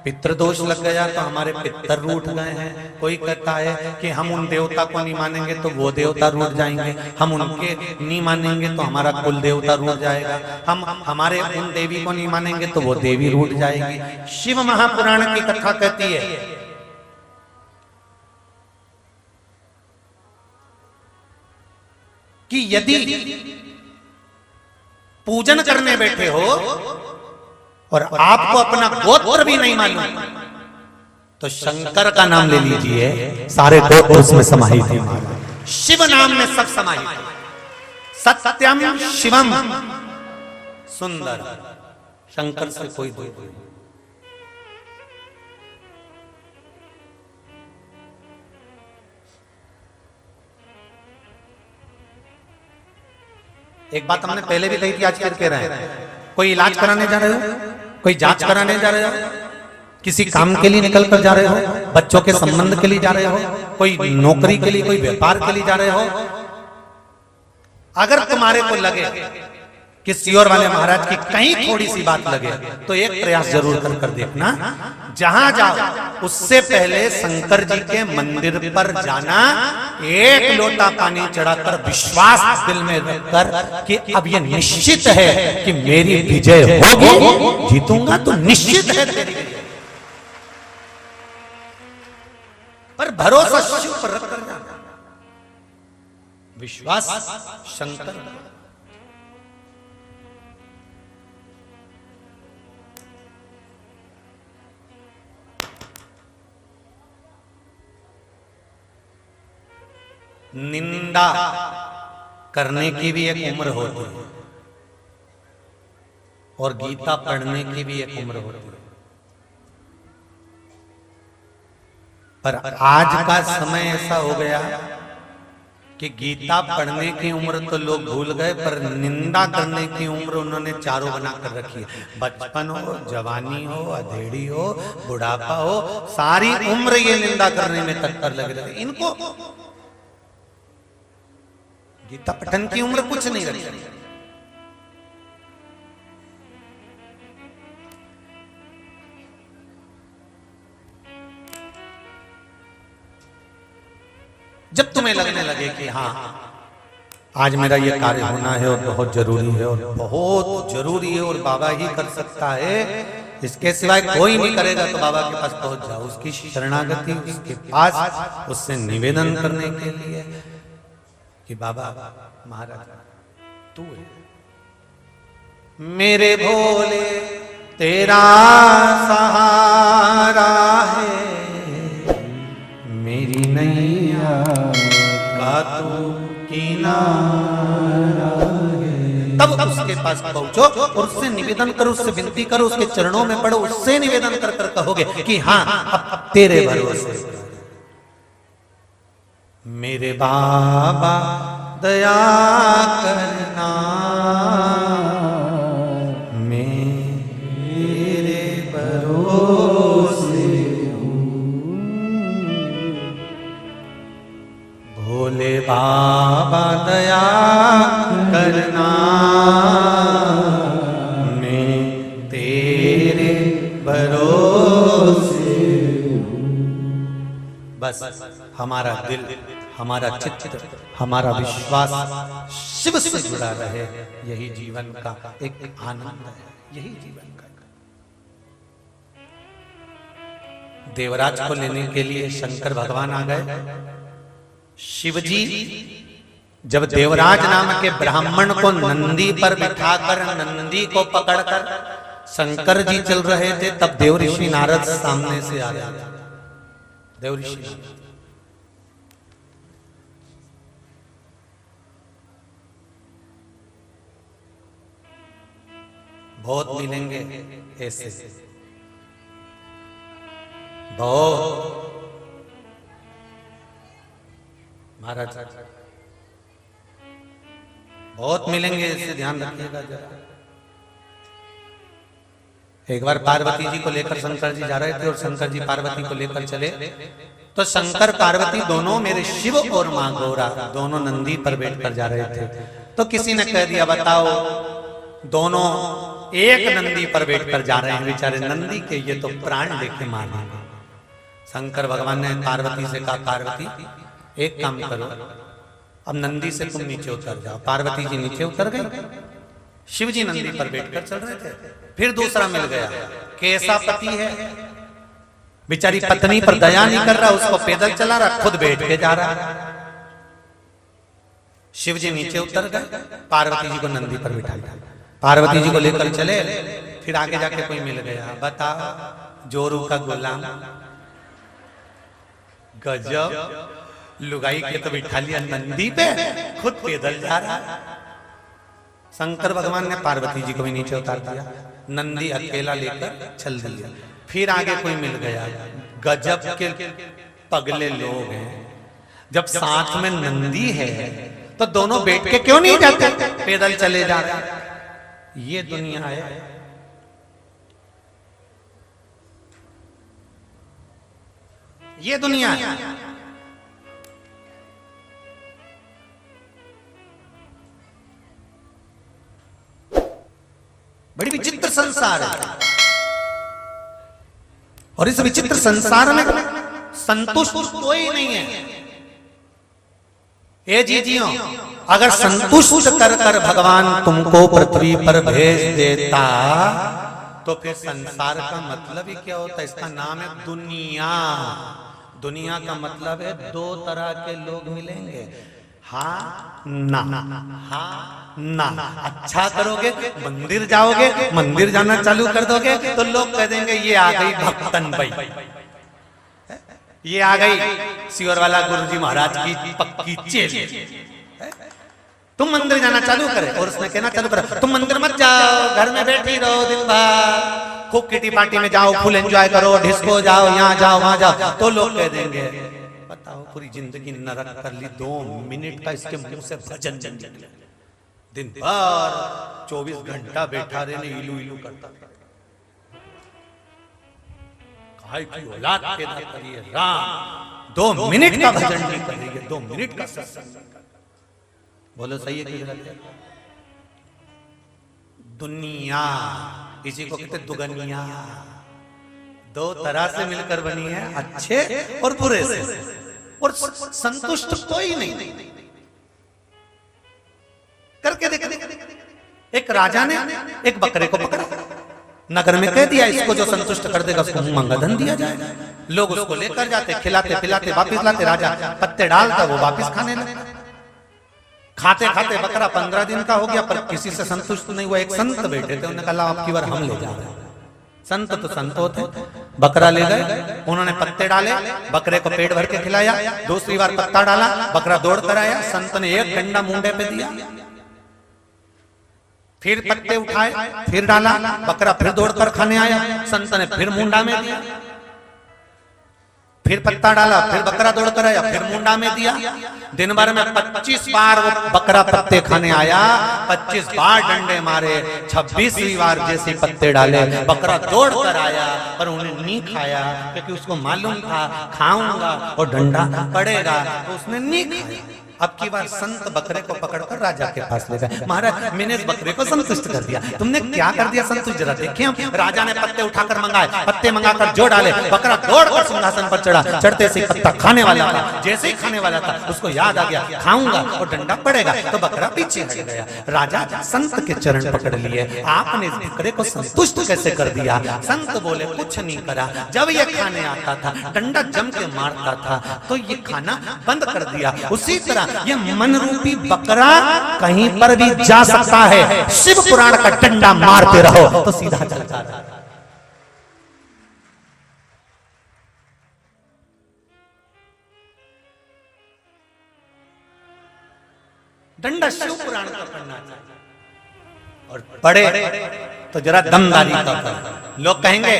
Speaker 1: पितृदोष लग गया तो हमारे पितर रूठ गए हैं। कोई कहता है कि हम उन देवता को नहीं मानेंगे तो वो देवता रूठ जाएंगे, हम उनके नहीं मानेंगे तो हमारा कुल देवता रूठ जाएगा, हम हमारे उन देवी को नहीं मानेंगे तो वो देवी रूठ जाएगी। शिव महापुराण की कथा कहती है कि यदि पूजन करने बैठे हो और आपको अपना गोत्र भी नहीं मालूम तो शंकर का नाम ले लीजिए, सारे गोत्र उसमें समाहित हैं। शिव नाम में सब समाहित है। सत्यम शिवम सुंदर, शंकर से कोई दूर नहीं। एक बात हमने पहले भी कही थी, आज फिर कह रहे हैं। कोई इलाज कराने जा रहे हो, कोई जांच कराने जा रहे हो, किसी काम के लिए निकल कर जा रहे हो, बच्चों के संबंध के लिए जा रहे हो, कोई नौकरी के लिए, कोई व्यापार के लिए जा रहे हो, अगर तुम्हारे को लगे कि सियोर वाले महाराज की कहीं थोड़ी सी बात लगे तो एक प्रयास जरूर कर देखना। जहां जाओ उससे पहले शंकर जी के मंदिर पर जाना, एक लोटा पानी चढ़ाकर विश्वास दिल में रखकर कि अब ये निश्चित है कि मेरी विजय होगी, जीतूंगा तो निश्चित है तेरी विजय। पर भरोसा शिव पर रखकर जाना, विश्वास शंकर। निंदा करने की भी एक उम्र होती है और गीता पढ़ने की भी एक उम्र होती है, पर आज का समय ऐसा हो गया कि गीता पढ़ने की उम्र तो लोग भूल गए, पर निंदा करने की उम्र उन्होंने चारों बना कर रखी है। बचपन हो, जवानी हो, अधेड़ी हो, बुढ़ापा हो, सारी उम्र ये निंदा करने में तत्पर लगे। इनको गीता पठन की उम्र कुछ नहीं रखी। जब तुम्हें लगने लगे कि हाँ आज मेरा ये कार्य होना है और बहुत जरूरी है और बहुत जरूरी है और बाबा ही कर सकता है, इसके सिवाय कोई नहीं करेगा, तो बाबा के पास पहुंच जाओ, उसकी शरणागति उसके पास, उससे निवेदन करने के लिए कि बाबा महाराज तू है मेरे भोले, तेरा सहारा है, मेरी नैया का तू किनारा है। तब उसके पास पहुंचो और उससे निवेदन करो, उससे विनती करो, उसके चरणों में पड़ो, उससे निवेदन कर कर कहोगे कि हाँ अब तेरे भरोसे मेरे बाबा दया करना, मेरे भरोसे भोले बाबा दया करना, मैं तेरे भरोसे। बस हमारा दिल, हमारा चित्त, हमारा विश्वास शिव से जुड़ा रहे, यही जीवन का एक आनंद है, यही जीवन का। देवराज को लेने के लिए शंकर भगवान आ गए। शिवजी जब देवराज नाम के ब्राह्मण को नंदी पर बिठाकर, नंदी को पकड़कर शंकर जी चल रहे थे, तब देवऋषि नारद सामने से आ रहे थे। देवऋषि बहुत मिलेंगे ऐसे, बहुत महाराज बहुत मिलेंगे, इससे ध्यान रखिएगा जरा। एक बार पार्वती जी को लेकर शंकर जी जा रहे थे और शंकर जी पार्वती को लेकर चले, तो शंकर पार्वती दोनों, मेरे शिव और मां गौरा, दोनों नंदी पर बैठकर जा रहे थे। तो किसी ने कह दिया बताओ दोनों एक नंदी पर बैठकर जा रहे हैं, बेचारे नंदी के ये तो प्राण लेके मार देंगे। शंकर भगवान ने पार्वती से कहा पार्वती एक काम करो, अब नंदी से तुम नीचे उतर जाओ। पार्वती जी नीचे उतर गई, शिव जी नंदी पर बैठकर चल रहे थे। फिर दूसरा मिल गया, कैसा पति है, बेचारी पत्नी पर दया नहीं कर रहा, उसको पैदल चला रहा, खुद बैठ के जा रहा। शिव जी नीचे उतर गए, पार्वती जी को नंदी पर बिठा दिया, पार्वती जी को लेकर चले। फिर आगे जाके कोई मिल गया, बताओ जोरू का गुलाम, गजब, लुगाई के तो बिठा लिया नंदी पे, खुद पैदल जा रहा। शंकर भगवान ने पार्वती जी को भी नीचे उतार दिया, नंदी अकेला लेकर चल दिया। फिर आगे कोई मिल गया, गजब के पगले लोग हैं, जब साथ में नंदी है तो दोनों बैठ के क्यों नहीं जाते, पैदल चले जा रहे। ये दुनिया है, ये दुनिया है। बड़ी विचित्र संसार है, और इस विचित्र संसार में संतुष्ट कोई नहीं है। ए जीजियों, अगर संतुष्ट कर कर भगवान तुमको पृथ्वी पर भेज देता तो फिर संसार का मतलब ही क्या होता है? इसका नाम है दुनिया। दुनिया का मतलब है दो तरह के लोग मिलेंगे, हाँ ना, हाँ ना। अच्छा करोगे, मंदिर जाओगे, मंदिर जाना चालू कर दोगे तो लोग कह देंगे ये आ गई भक्तन भाई, ये आ गई सिवर वाला गुरुजी महाराज की पक्की चेली। तुम मंदिर जाना चालू करे और उसने कहना चालू करा तुम मंदिर मत जाओ, घर में बैठी रहो दिन भर, खूब किटी पार्टी में जाओ, फुल एंजॉय करो, डिस्को जाओ, यहाँ जाओ वहां जाओ, तो लोग कह देंगे बताओ पूरी जिंदगी नरक कर ली, 2 मिनट का इसके मुंह से भजन निकले, दिन भर 24 घंटा बैठा रहने इलू इलू करता। काहे की औलाद पैदा करिए राम, 2 मिनट का भजन नहीं कर रही है, 2 मिनट का सत्संग। बोलो सही है कि गलत है? दुनिया इसी को कहते दुगनिया, 2 तरह से मिलकर बनी है, अच्छे और बुरे से, और संतुष्ट कोई नहीं। करके देख, एक राजा ने एक बकरे को पकड़ा, नगर में कह दिया इसको जो संतुष्ट कर देगा उसको मंगा धन दिया जाएगा। लोग उसको लेकर जाते, खिलाते पिलाते वापिस लाते, राजा पत्ते डालता, वो वापिस खाने लगे। खाते खाते बकरा 15 दिन का हो गया, पर किसी से संतुष्ट नहीं हुआ। एक संत बैठे थे, उन्होंने कहा आपकी बार हम ले जा रहे हैं। संत तो संत होते, बकरा ले गए, उन्होंने पत्ते डाले, बकरे को पेट भर के खिलाया, दूसरी बार पत्ता डाला, बकरा दौड़ कर आया, संत ने 1 डंडा मुंडे पे दिया, फिर पत्ते उठाए, फिर डाला, बकरा फिर दौड़कर खाने आया, संत ने फिर मुंडा में दिया, फिर पत्ता डाला, फिर बकरा दौड़कर आया, फिर मुंडा में दिया। दिन भर में 25 बार वो बकरा पत्ते खाने आया, 25 बार डंडे मारे, 26वीं बार जैसे पत्ते डाले बकरा दौड़ कर आया, पर उन्हें नहीं खाया क्योंकि उसको मालूम था खाऊंगा और डंडा पड़ेगा, तो उसने नहीं खाया। अब की बार संत बकरे को पकड़कर राजा के पास ले गए। महाराज मैंने इस बकरे को संतुष्ट कर दिया, तुमने क्या कर दिया संतुष्ट, जरा देखिए। हम राजा ने पत्ते उठाकर मंगाए, पत्ते मंगाकर जो डाले, बकरा दौड़कर सिंहासन पर चढ़ा, चढ़ते से पत्ता खाने वाला था, जैसे ही खाने वाला था उसको याद आ गया खाऊंगा और डंडा पड़ेगा, तो बकरा पीछे हट गया। राजा संत के चरण पकड़ लिए, आपने इस बकरे को संतुष्ट कैसे कर दिया? संत बोले कुछ नहीं करा, जब ये खाने आता था डंडा जम के मारता था तो ये खाना बंद कर दिया। उसी तरह ये मन रूपी बकरा कहीं पर भी जा सकता है, शिव पुराण का डंडा मारते रहो तो सीधा चलता है। डंडा शिव पुराण का पढ़ना चाहिए, और पढ़े तो जरा दमदारी का पढ़े। लोग कहेंगे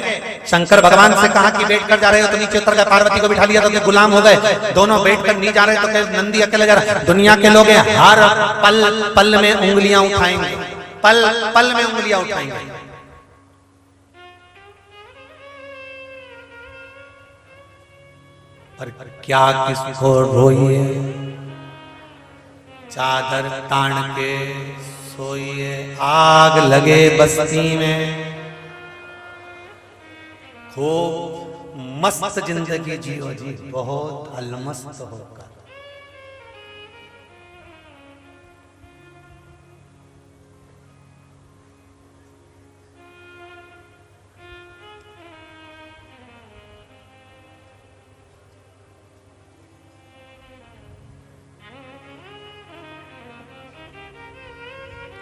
Speaker 1: शंकर भगवान से कहा कि बैठ कर जा रहे हो तो नीचे उतर गए, पार्वती को बिठा लिया तो गुलाम हो गए, दोनों बैठ कर नहीं जा रहे तो नंदी अकेले जा रहा। दुनिया के लोग हर पल पल में उंगलियां उठाएंगे, पल पल में उंगलियां उठाएंगे। पर क्या किसको रोइए, चादर तान के सोइए, आग लगे बस्ती में, खूब मस्त जिंदगी जियो जी, बहुत अलमस्त होकर।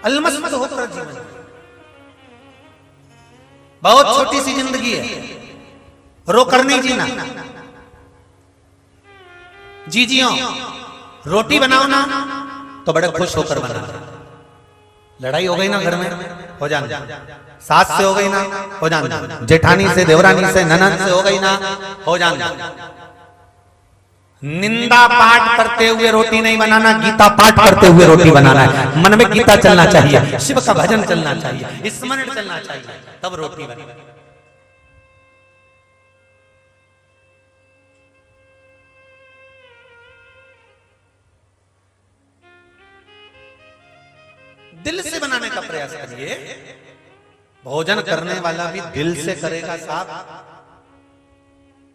Speaker 1: अलमस्त होकर जीवन, बहुत छोटी सी जिंदगी है, रोकर नहीं जीना। जी जियो, रोटी बनाओ ना तो बड़े खुश होकर बनाना। लड़ाई हो गई ना घर में, हो जाना, सास से हो गई ना, हो जाना, जेठानी से, देवरानी से, ननद से हो गई ना, हो जाना। निंदा पाठ करते हुए रोटी नहीं बनाना, गीता पाठ करते हुए रोटी बनाना है। मन में गीता चलना चाहिए, शिव का भजन चलना चाहिए, स्मरण चलना चाहिए, तब रोटी बनेगी। दिल से बनाने का प्रयास करिए। भोजन करने वाला भी दिल से करेगा साहब।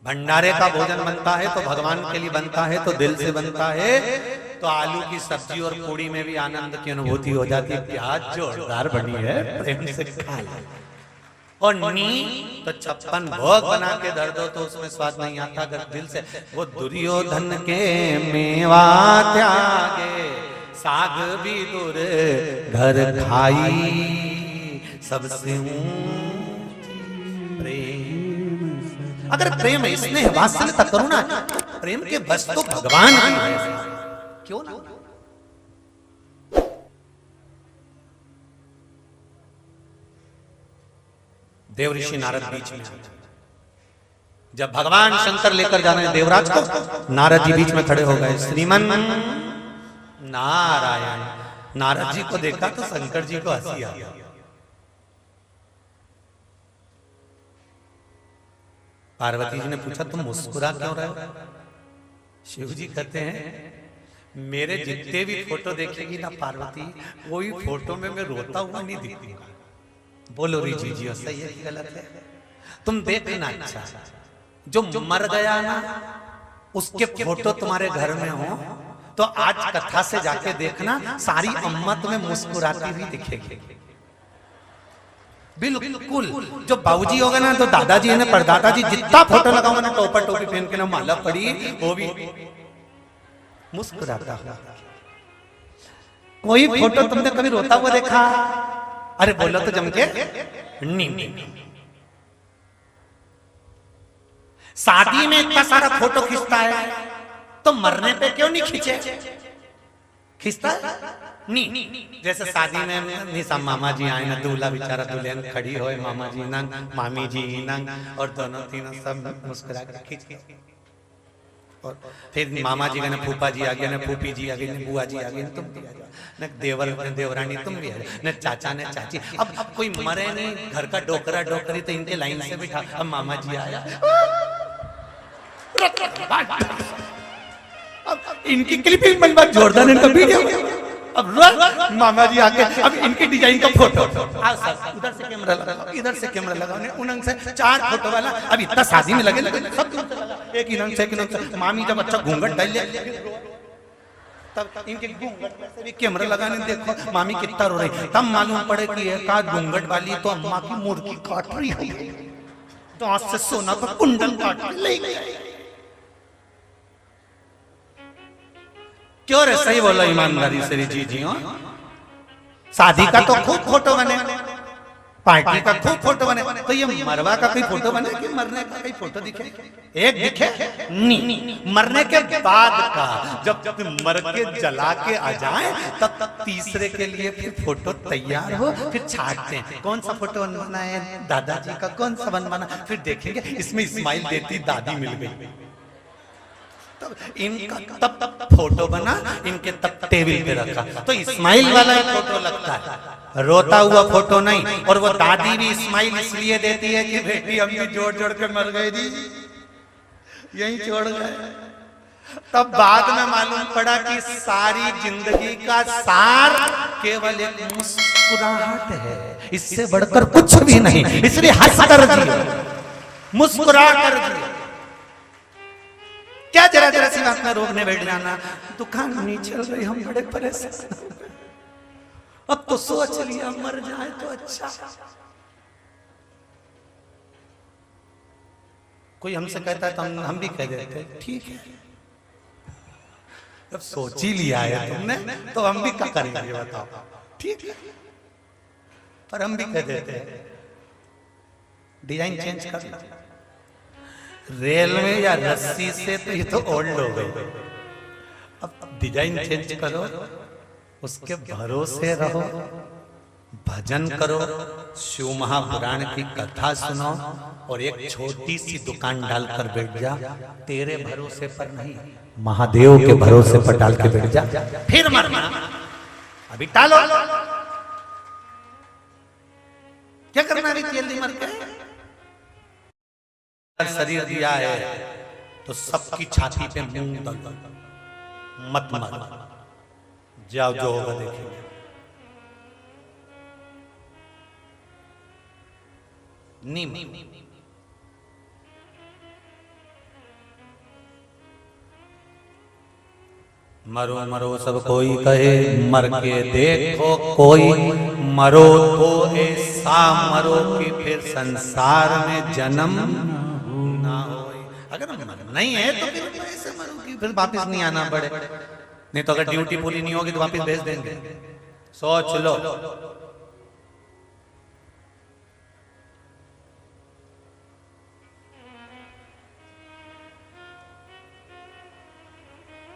Speaker 1: भंडारे का भोजन बनता है तो भगवान के लिए बनता है, तो दिल से बनता है, तो आलू की सब्जी और पूड़ी में भी आनंद की अनुभूति हो जाती है। प्याज जोरदार बनी है, प्रेम से खा लो। और नी तो 56 भोग बना के धर दो तो उसमें स्वाद नहीं आता अगर दिल से। वो दुर्योधन के मेवा त्यागे, साग भी दूर घर खाई, सबसे प्रेम। अगर प्रेम स्नेह वात्सल्यता करुणा, तो प्रेम के बस तो भगवान ही है, क्यों ना। देव ऋषि नारद बीच में, जब भगवान शंकर लेकर जा रहे हैं देवराज को, नारद जी बीच में खड़े हो गए। श्रीमन नारायण। नारद जी को देखा तो शंकर जी को हंसी आ गई। पार्वती जी ने पूछा तुम मुस्कुरा क्यों रहे हो? शिव जी कहते हैं मेरे जितने भी फोटो देखेगी ना पार्वती, कोई फोटो में मैं रोता हुआ नहीं दिखूंगा। बोलो री जी सही है कि गलत है? तुम देखना, अच्छा जो मर गया ना उसके फोटो तुम्हारे घर में हो तो आज कथा से जाके देखना, सारी अम्मा तुम्हें मुस्कुराती हुई दिखेगी। बिल्कुल। जो बाबूजी होगा ना तो दादाजी ने परदादा जी जितना फोटो लगाऊंगा ना, टोपा टोपी पहन के ना माला पड़ी, वो भी मुस्कुराता हुआ। कोई फोटो तुमने कभी रोता हुआ देखा? अरे बोलो तो जम के नहीं। शादी में इतना सारा फोटो खींचता है तो मरने पे क्यों नहीं खींचे? खींचता है नहीं। जैसे शादी में निशा मामा जी आए ना, दूल्हा बेचारा दुल्हन खड़ी होए, मामा जी नंग, मामी जी नंग, और दोनों तीनों सब मुस्कुरा के खींच। और फिर मामा जी गए, फूफा जी आ गए, न फूफी जी आ गई, न बुआ जी आ गई, तुम भी आ जाओ, न देवर न देवरानी तुम भी आ जाओ, न चाचा न चाची। अब कोई मरे नहीं, घर का डोकरा डोकरी तो इनके लाइन से बिठा। अब मामा जी आया, अब इनकी क्लिपिंग बनवा, जोरदार इनका वीडियो। अब मामा जी आके अब इनकी डिजाइन का फोटो, उधर से कैमरा लगाओ, इधर से कैमरा लगाओ, उनंग से 4 फोटो वाला। अब इतना शादी में लगे सब एक इनंग से, एक इनंग से। मामी जब अच्छा घूंघट डाल ले तब इनके घूंघट में से भी कैमरा लगाने, देखो मामी कितना रो रही। तब मालूम पड़े कि एक आध घूंघट वाली तो अम्मा की मुर्गी काट रही है, तो आज से सोना का कुंडल काट के ले गई। क्यों रे? सही बोलो ईमानदारी से जी हो। शादी का तो खूब फोटो बने, पार्टी का खूब फोटो बने, तो ये मरवा का कोई फोटो बने कि मरने का कोई फोटो दिखे? एक दिखे नहीं। मरने के बाद का, जब मर के जला के आ जाए तब तीसरे के लिए फिर फोटो तैयार हो, फिर छाटते हैं कौन सा फोटो बनवाना है, दादाजी का कौन सा बनवाना, फिर देखेंगे इसमें स्माइल देती दादी मिल गई। तब इनका तब फोटो बना, इनके तब टेबल पे रखा, तो स्माइल वाला ही फोटो लगता है, रोता हुआ फोटो नहीं। और वो दादी भी स्माइल इसलिए देती है कि बेटी हम भी जोड़ जोड़ के मर गई थी, यही छोड़ गए। तब बाद में मालूम पड़ा कि सारी जिंदगी का सार केवल एक मुस्कुराहट है, इससे बढ़कर कुछ भी नहीं। इसलिए हंस कर जियो, मुस्कुरा कर जियो। क्या जरा जरा सी बात में रोकने बैठ जाना, दुकान नहीं चल रही, हम बड़े परेशान, अब तो सोच लिया मर जाए तो अच्छा। कोई हमसे कहता है तो हम भी कह देते ठीक है, जब सोच ही लिया है तुमने तो हम भी क्या करेंगे बताओ, ठीक है। पर हम भी कह देते हैं डिजाइन चेंज कर लो। रेलवे या रस्सी से तो ये तो ओल्ड हो गई, अब डिजाइन चेंज करो, उसके भरोसे रहो, भजन करो, शिव महापुराण की कथा सुनो, और एक छोटी सी दुकान डालकर बैठ जा। तेरे भरोसे पर नहीं, महादेव के भरोसे पर डाल के बैठ जा, फिर मरना। अभी टालो, क्या करना अभी जल्दी मर के? शरीर दिया है तो सबकी छाती पे मूंग दल, मत मर, जाओ जो होगा देखेंगे। नहीं मरो मरो सब कोई कहे, मर के देखो कोई, मरो तो ऐसा मरो कि फिर संसार में जन्म ना हो। अगर नहीं है तो फिर ऐसे मरो कि फिर वापस नहीं आना पड़े, नहीं तो अगर ड्यूटी पूरी नहीं होगी तो वापस भेज देंगे। सोच लो।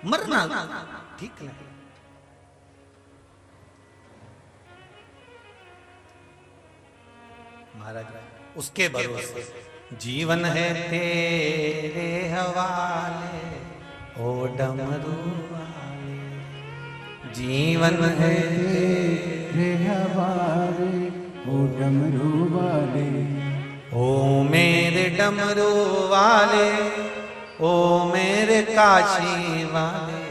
Speaker 1: मरना ठीक नहीं, महाराज उसके भरोसे जीवन है तेरे हवाले ओ डमरू वाले, जीवन है
Speaker 2: तेरे हवाले ओ डमरू वाले,
Speaker 1: ओ मेरे डमरू वाले, ओ मेरे काशी वाले,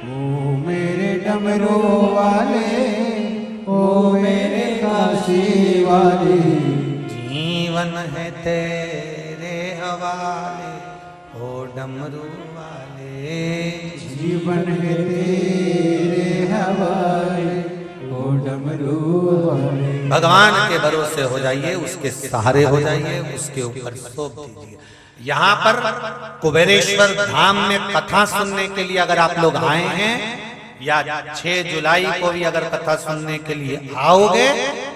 Speaker 2: ओ मेरे डमरू वाले, ओ मेरे काशी वाले,
Speaker 1: जीवन है तेरे हवाले ओ डमरू वाले,
Speaker 2: जीवन है तेरे हवाले ओ डमरू वाले।
Speaker 1: भगवान के भरोसे हो जाइए, उसके सहारे हो जाइए, उसके ऊपर सौंप दीजिए। यहाँ पर कुबेरेश्वर धाम में कथा सुनने के लिए अगर आप लोग आए हैं, या 6 जुलाई को भी अगर कथा सुनने के लिए आओगे,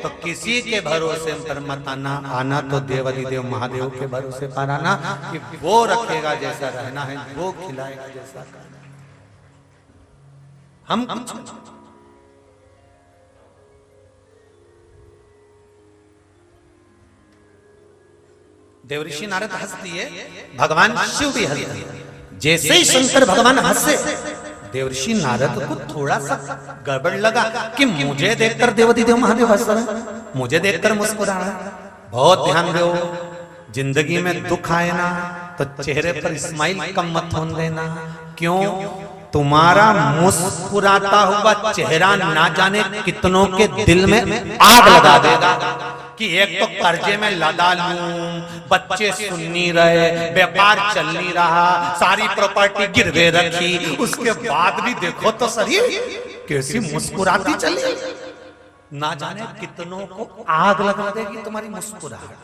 Speaker 1: तो किसी के भरोसे पर मत आना तो देवाधिदेव महादेव के भरोसे पर आना कि वो रखेगा जैसा रहना है, वो खिलाएगा जैसा खाना है। हम कुछ देवऋषि नारद हंस दिए, भगवान शिव भी हंस दिए। जैसे ही शंकर भगवान हंसे, देवऋषि नारद को थोड़ा सा गड़बड़ लगा कि मुझे देखकर देवाधिदेव महादेव हंस रहे हैं, मुझे देखकर मुस्कुरा रहे हैं। बहुत ध्यान दो, जिंदगी में दुख आए ना तो चेहरे पर स्माइल कम मत होने देना। क्यों? तुम्हारा मुस्कुराता हुआ चेहरा ना जाने कितनों के दिल में आग लगा देगा कि एक तो कर्जे में लदा लूं, बच्चे सुन नहीं रहे, व्यापार चल नहीं रहा, सारी प्रॉपर्टी गिरवे रखी, उसके बाद भी देखो तो सही कैसी मुस्कुराती चली। ना जाने कितनों को आग लगा देगी तुम्हारी मुस्कुराहट।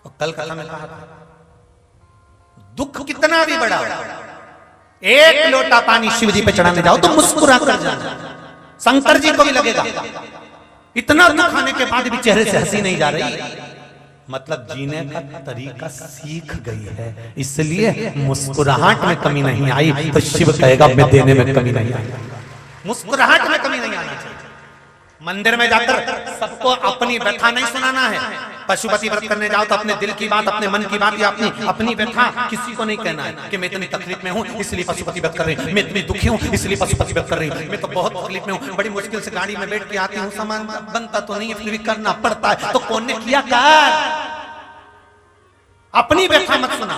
Speaker 1: और कल कथा में कहा था, दुख कितना भी बड़ा, एक लोटा पानी शिव जी पे चढ़ाने जाओ तो मुस्कुरा कर जाना। शंकर जी को भी लगेगा इतना दुख आने के बाद भी चेहरे से हंसी नहीं जा रही, मतलब जीने का तरीका सीख गई है, इसलिए मुस्कुराहट में कमी नहीं आई। तो शिव कहेगा मैं देने में कमी नहीं आई। मुस्कुराहट में कमी नहीं आनी चाहिए। मंदिर में जाकर सबको अपनी व्यथा नहीं सुनाना है। पशुपति व्रत करने जाओ तो अपने दिल की बात, अपने मन की बात या अपनी व्यथा किसी को नहीं कहना है कि मैं इतनी तकलीफ में हूँ इसलिए पशुपति व्रत कर रही हूँ, मैं इतनी दुखी हूँ इसलिए पशुपति व्रत कर रही हूँ, मैं तो बहुत तकलीफ में हूँ, बड़ी मुश्किल से गाड़ी में बैठ के आती हूँ, सामान बनता तो नहीं है फिर भी करना पड़ता है, तो कौन ने किया कर? अपनी व्यथा मत सुना।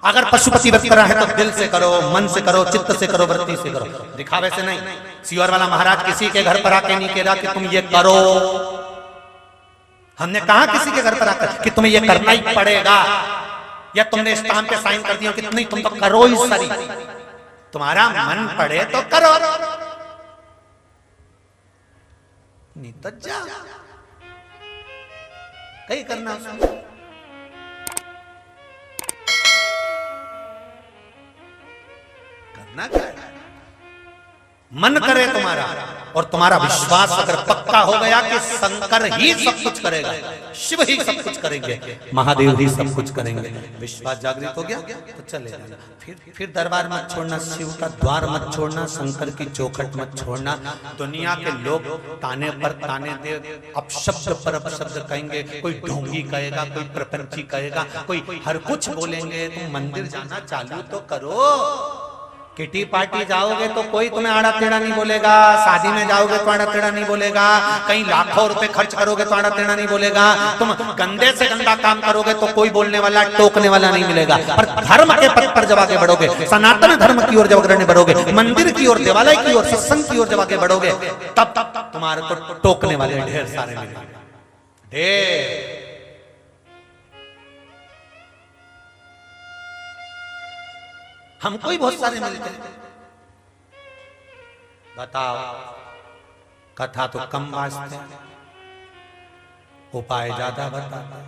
Speaker 1: अगर पशुपति व्रत करा है तो दिल से करो, मन से करो, चित्त से करो, वृत्ति से करो, दिखावे से नहीं। सियोर वाला महाराज किसी के घर पर आके नहीं कह रहा कि तुम ये करो, हमने कहा किसी के घर पर आकर कि तुम्हें ये करना ही पड़ेगा, या तुमने स्टाम्प पे साइन कर दिया कि नहीं तुम तो करो ही सही, तुम्हारा मन पड़े तो करो, नहीं तो जा कहीं करना उसमें। करना क्या है? मन करे तुम्हारा, और तुम्हारा विश्वास अगर पक्का हो गया कि शंकर ही सब कुछ करेगा, शिव ही सब कुछ करेंगे, महादेव ही सब कुछ करेंगे, विश्वास जागृत हो गया तो चले जाना। फिर दरबार मत छोड़ना, शिव का द्वार मत छोड़ना, शंकर की चौखट मत छोड़ना। दुनिया के लोग ताने पर ताने दे, अपशब्द पर अपशब्द कहेंगे, कोई ढोंगी कहेगा, कोई प्रपंची कहेगा, कोई हर कुछ बोलेंगे। तुम मंदिर जाना चालू तो करो। किटी पार्टी जाओगे तो कोई तुम्हें आड़ा टेढ़ा नहीं बोलेगा, शादी में जाओगे तो आड़ा टेढ़ा नहीं बोलेगा, कहीं लाखों रुपए खर्च करोगे तो आड़ा टेढ़ा नहीं बोलेगा, तुम गंदे से गंदा काम करोगे तो कोई बोलने वाला, टोकने वाला नहीं मिलेगा। पर धर्म के पथ पर जब आगे बढ़ोगे, सनातन धर्म की ओर जब अग्रणी बढ़ोगे, मंदिर की ओर, देवालय की ओर, सत्संग की ओर जब आगे बढ़ोगे, तब तुम्हारे को टोकने वाले ढेर सारे मिलेंगे, ढेर। हमको ही बहुत सारे मिलते हैं। बताओ, कथा तो कम वास्ते, उपाय ज्यादा बताते,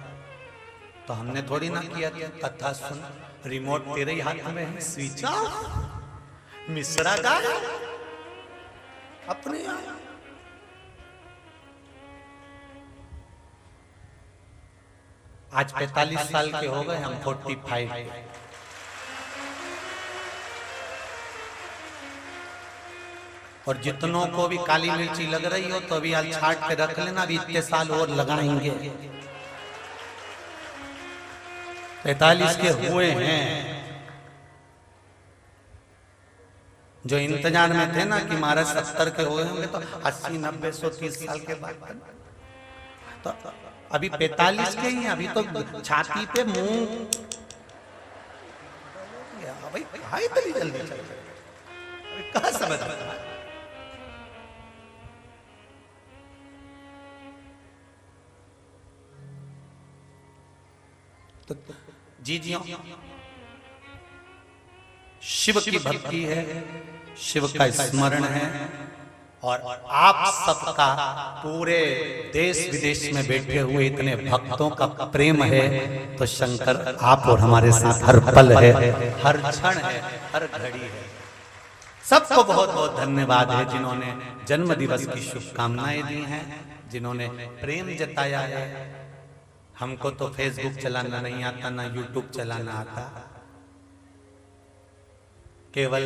Speaker 1: तो हमने थोड़ी ना किया कि कथा सुन, रिमोट तेरे ही हाथ में है, स्विच ऑफ, मिश्रा गा अपने। आज 45 साल के हो गए, हम 45। और जितनों को भी काली मिर्ची लग रही हो तो अभी आज छाट के रख लेना, अभी इतने साल और लगाएंगे। 45 के हुए हैं जो इंतजार में थे ना कि महाराज 70 के हो गए होंगे तो 80, 90, 130 साल के बाद तो अभी 45 के ही, अभी तो छाती पे मुंह भाई भाई इतनी जल्दी चल रहे कहां समझ आता। तो जी शिव की भक्ति है, शिव का स्मरण है, और आप सबका पूरे देश विदेश में बैठे हुए इतने भक्तों का प्रेम है, तो शंकर आप और हमारे साथ हर पल है, हर क्षण है, हर घड़ी है। सबको बहुत बहुत धन्यवाद है जिन्होंने जन्म दिवस की शुभकामनाएं दी हैं, जिन्होंने प्रेम जताया है। हमको तो फेसबुक चलाना नहीं आता, ना यूट्यूब चलाना आता, केवल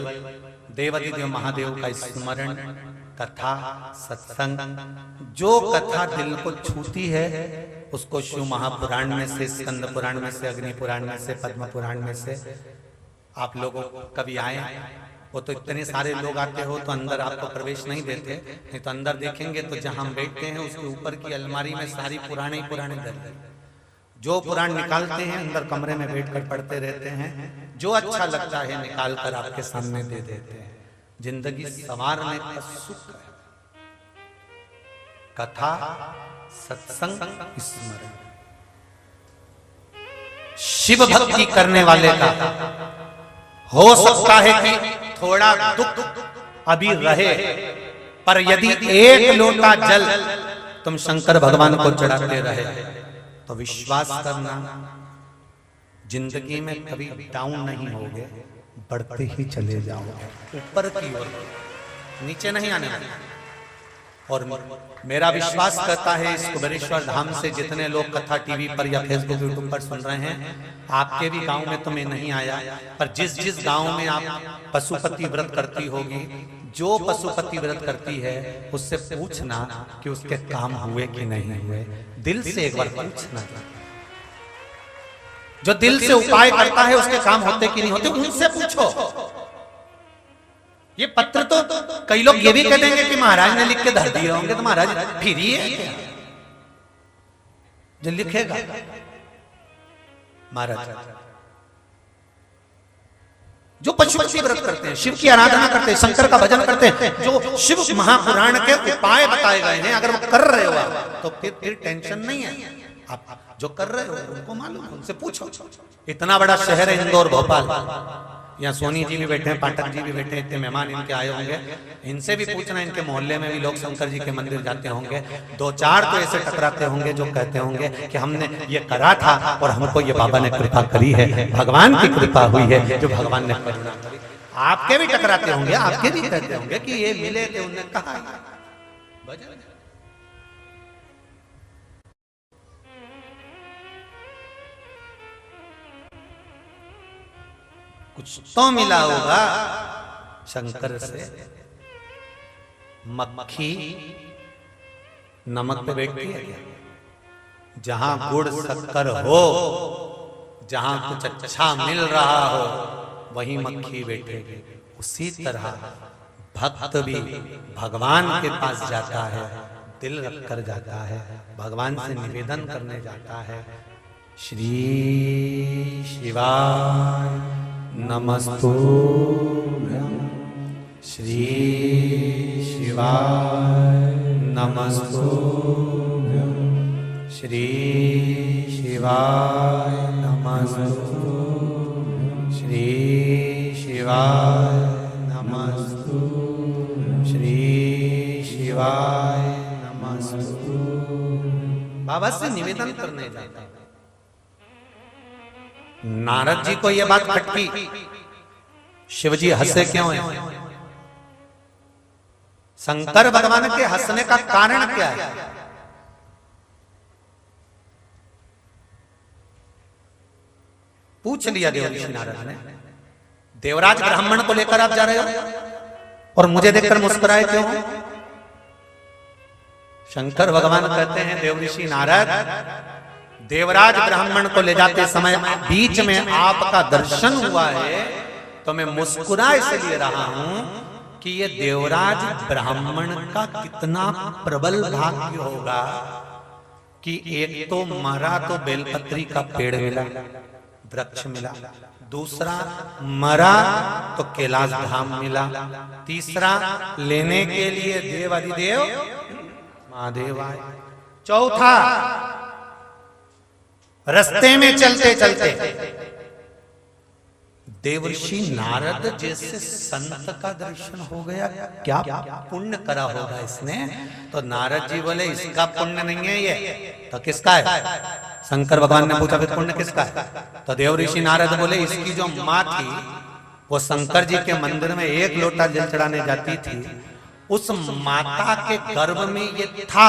Speaker 1: देवादिदेव महादेव का स्मरण, कथा, सत्संग, जो कथा दिल को छूती है उसको शिव महापुराण में से, स्कंद पुराण में से, अग्नि पुराण में से, पद्म पुराण में से आप लोगों कभी आए, वो तो इतने सारे लोग आते हो तो अंदर आपको प्रवेश नहीं देते, नहीं तो अंदर देखेंगे तो जहां हम बैठते हैं उसके ऊपर की अलमारी में सारी पुराने पुराने दर्द, जो पुराण निकालते हैं अंदर कमरे में बैठकर पढ़ते रहते हैं, जो अच्छा लगता है निकाल कर आपके सामने दे देते हैं। जिंदगी संवारने का सुख है, कथा, सत्संग, स्मरण। शिव भक्ति करने वाले का हो सकता है कि थोड़ा दुख अभी रहे, पर यदि एक लोटा जल तुम शंकर भगवान को चढ़ाते रहे तो विश्वास करना जिंदगी में कभी डाउन नहीं होगे, बढ़ते ही चले जाओगे ऊपर की ओर, नीचे नहीं आने वाले। और मेरा विश्वास करता है इस कुबेरेश्वर धाम से जितने लोग कथा टीवी पर या फेसबुक यूट्यूब पर सुन रहे हैं, आपके भी गांव में तो मैं नहीं आया, पर जिस जिस गांव में आप पशुपति व्रत करती होगी, जो पशुपति व्रत करती है उससे पूछना कि उसके काम हुए कि नहीं हुए, दिल से एक बार पूछना। जो दिल से उपाय करता है उसके काम होते कि नहीं होते, उनसे पूछो। ये पत्र तो कई लोग ये भी कह देंगे कि महाराज ने लिख के धर दिए होंगे, तो महाराज फिर ही है क्या जो लिखेगा महाराज। जो पशुपति व्रत करते हैं, शिव की आराधना करते हैं, शंकर का भजन करते हैं, जो शिव महापुराण के उपाय बताए गए हैं, अगर वो कर रहे हो आप तो फिर टेंशन नहीं है। आप जो कर रहे हो उनको मालूम, उनसे पूछो। इतना बड़ा शहर है इंदौर, भोपाल, यहाँ सोनी जी भी बैठे हैं, पाठक जी भी बैठे हैं, इतने मेहमान इनके आए होंगे, इनसे भी पूछना। इनके मोहल्ले में भी लोग शंकर जी के मंदिर जाते होंगे, 2-4 तो ऐसे टकराते होंगे जो कहते होंगे कि हमने ये करा था और हमको ये बाबा ने कृपा करी है, भगवान की कृपा हुई है जो भगवान ने करुणा करी। आपके भी टकराते होंगे, आपके भी कहते होंगे कि ये मिले थे, उन्होंने कहा भजन। कुछ तो मिला होगा शंकर से। मक्खी नमक पे बैठती है, जहां गुड़ शक्कर हो, जहां कुछ अच्छा मिल रहा हो वहीं मक्खी बैठेगी। उसी तरह भक्त भी भगवान के पास जाता है, दिल रख कर जाता है, भगवान से निवेदन करने जाता है। श्री शिवाय नमस्तुभ्यं, श्री शिवाय नमस्तुभ्यं, श्री शिवाय नमस्तुभ्यं, श्री शिवाय नमस्तुभ्यं, श्री शिवाय नमस्तुभ्यं। बाबा से निवेदन करने जाता है। नारद जी को यह बात खटकी, शिवजी हंसे क्यों हैं? शंकर भगवान के हंसने का कारण क्या है? पूछ लिया देव ऋषि नारद ने। देवराज ब्राह्मण को लेकर आप जा रहे हो, और मुझे देखकर मुस्कुराए क्यों? शंकर भगवान कहते हैं देवऋषि नारद, देवराज ब्राह्मण को ले जाते समय बीच में आपका दर्शन हुआ है तो मैं मुस्कुरा इसलिए रहा हूं कि ये देवराज ब्राह्मण का कितना प्रबल भाग्य होगा कि एक तो मरा तो बेलपत्री का पेड़ मिला, वृक्ष मिला, दूसरा मरा तो कैलाश धाम मिला, तीसरा लेने के लिए देवाधिदेव महादेव आए, चौथा रास्ते में चलते चलते देवर्षि नारद जैसे संत का दर्शन हो गया। क्या पुण्य करा होगा इसने? तो नारद जी बोले इसका पुण्य नहीं है, ये तो किसका है? शंकर भगवान ने पूछा फिर पुण्य किसका है? तो देवर्षि नारद बोले इसकी जो माँ थी वो शंकर जी के मंदिर में 1 लोटा जल चढ़ाने जाती थी, उस माता के गर्भ में ये था,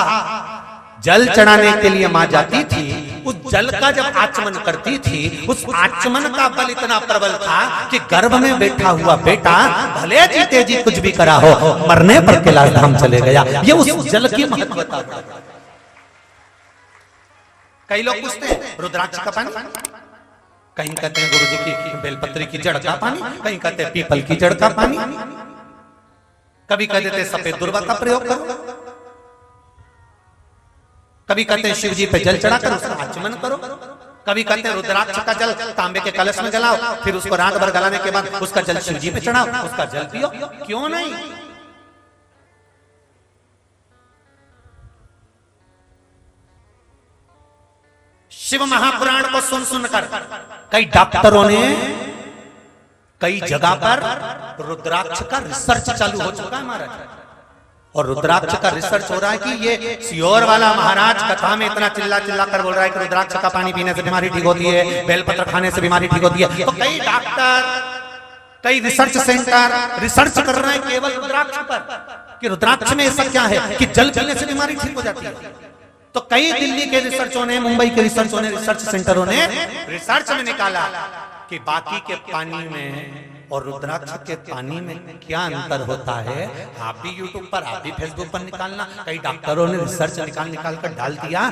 Speaker 1: जल चढ़ाने के लिए मां जाती थी, उस जल का जब आचमन करती थी उस आचमन का बल इतना प्रबल था कि गर्भ में बैठा हुआ बेटा भले जीते जी कुछ भी करा हो, मरने पर कैलाश धाम चले गया। ये उस जल की महत्वता। कई लोग पूछते हैं रुद्राक्ष का पानी, कहीं कहते हैं गुरु जी की बेलपत्री की जड़ का पानी, कहीं कहते हैं पीपल की जड़ का पानी, कभी कह देते सफेद दुर्वा का प्रयोग करो, कभी कहते हैं शिव जी पे जल चढ़ाकर उसका आचमन करो, कभी कहते हैं रुद्राक्ष का जल तांबे के कलश में जलाओ, फिर उसको रात भर गलाने के बाद उसका जल शिव जी पे चढ़ाओ, उसका जल पियो। क्यों नहीं? शिव महापुराण को सुन सुनकर कई डॉक्टरों ने कई जगह पर रुद्राक्ष का रिसर्च चालू हो चुका है महाराज, और रुद्राक्ष का रिसर्च हो रहा है कि ये सियोर वाला महाराज कथा में इतना चिल्ला चिल्ला कर बोल रहा है कि रुद्राक्ष का पानी पीने से बीमारी ठीक होती है, बेलपत्र खाने से बीमारी ठीक होती है। तो कई डॉक्टर, कई रिसर्च सेंटर रिसर्च कर रहे हैं केवल रुद्राक्ष पर कि रुद्राक्ष में ऐसा क्या है कि जल पीने से बीमारी ठीक हो जाती है। तो कई दिल्ली के रिसर्चों ने, मुंबई के रिसर्चों ने, रिसर्च सेंटरों ने रिसर्च में निकाला कि बाकी के पानी में और रुद्राक्ष के पानी में क्या अंतर होता है। आप भी यूट्यूब पर, आप भी फेसबुक पर निकालना, कई डॉक्टरों ने रिसर्च निकाल कर डाल दिया।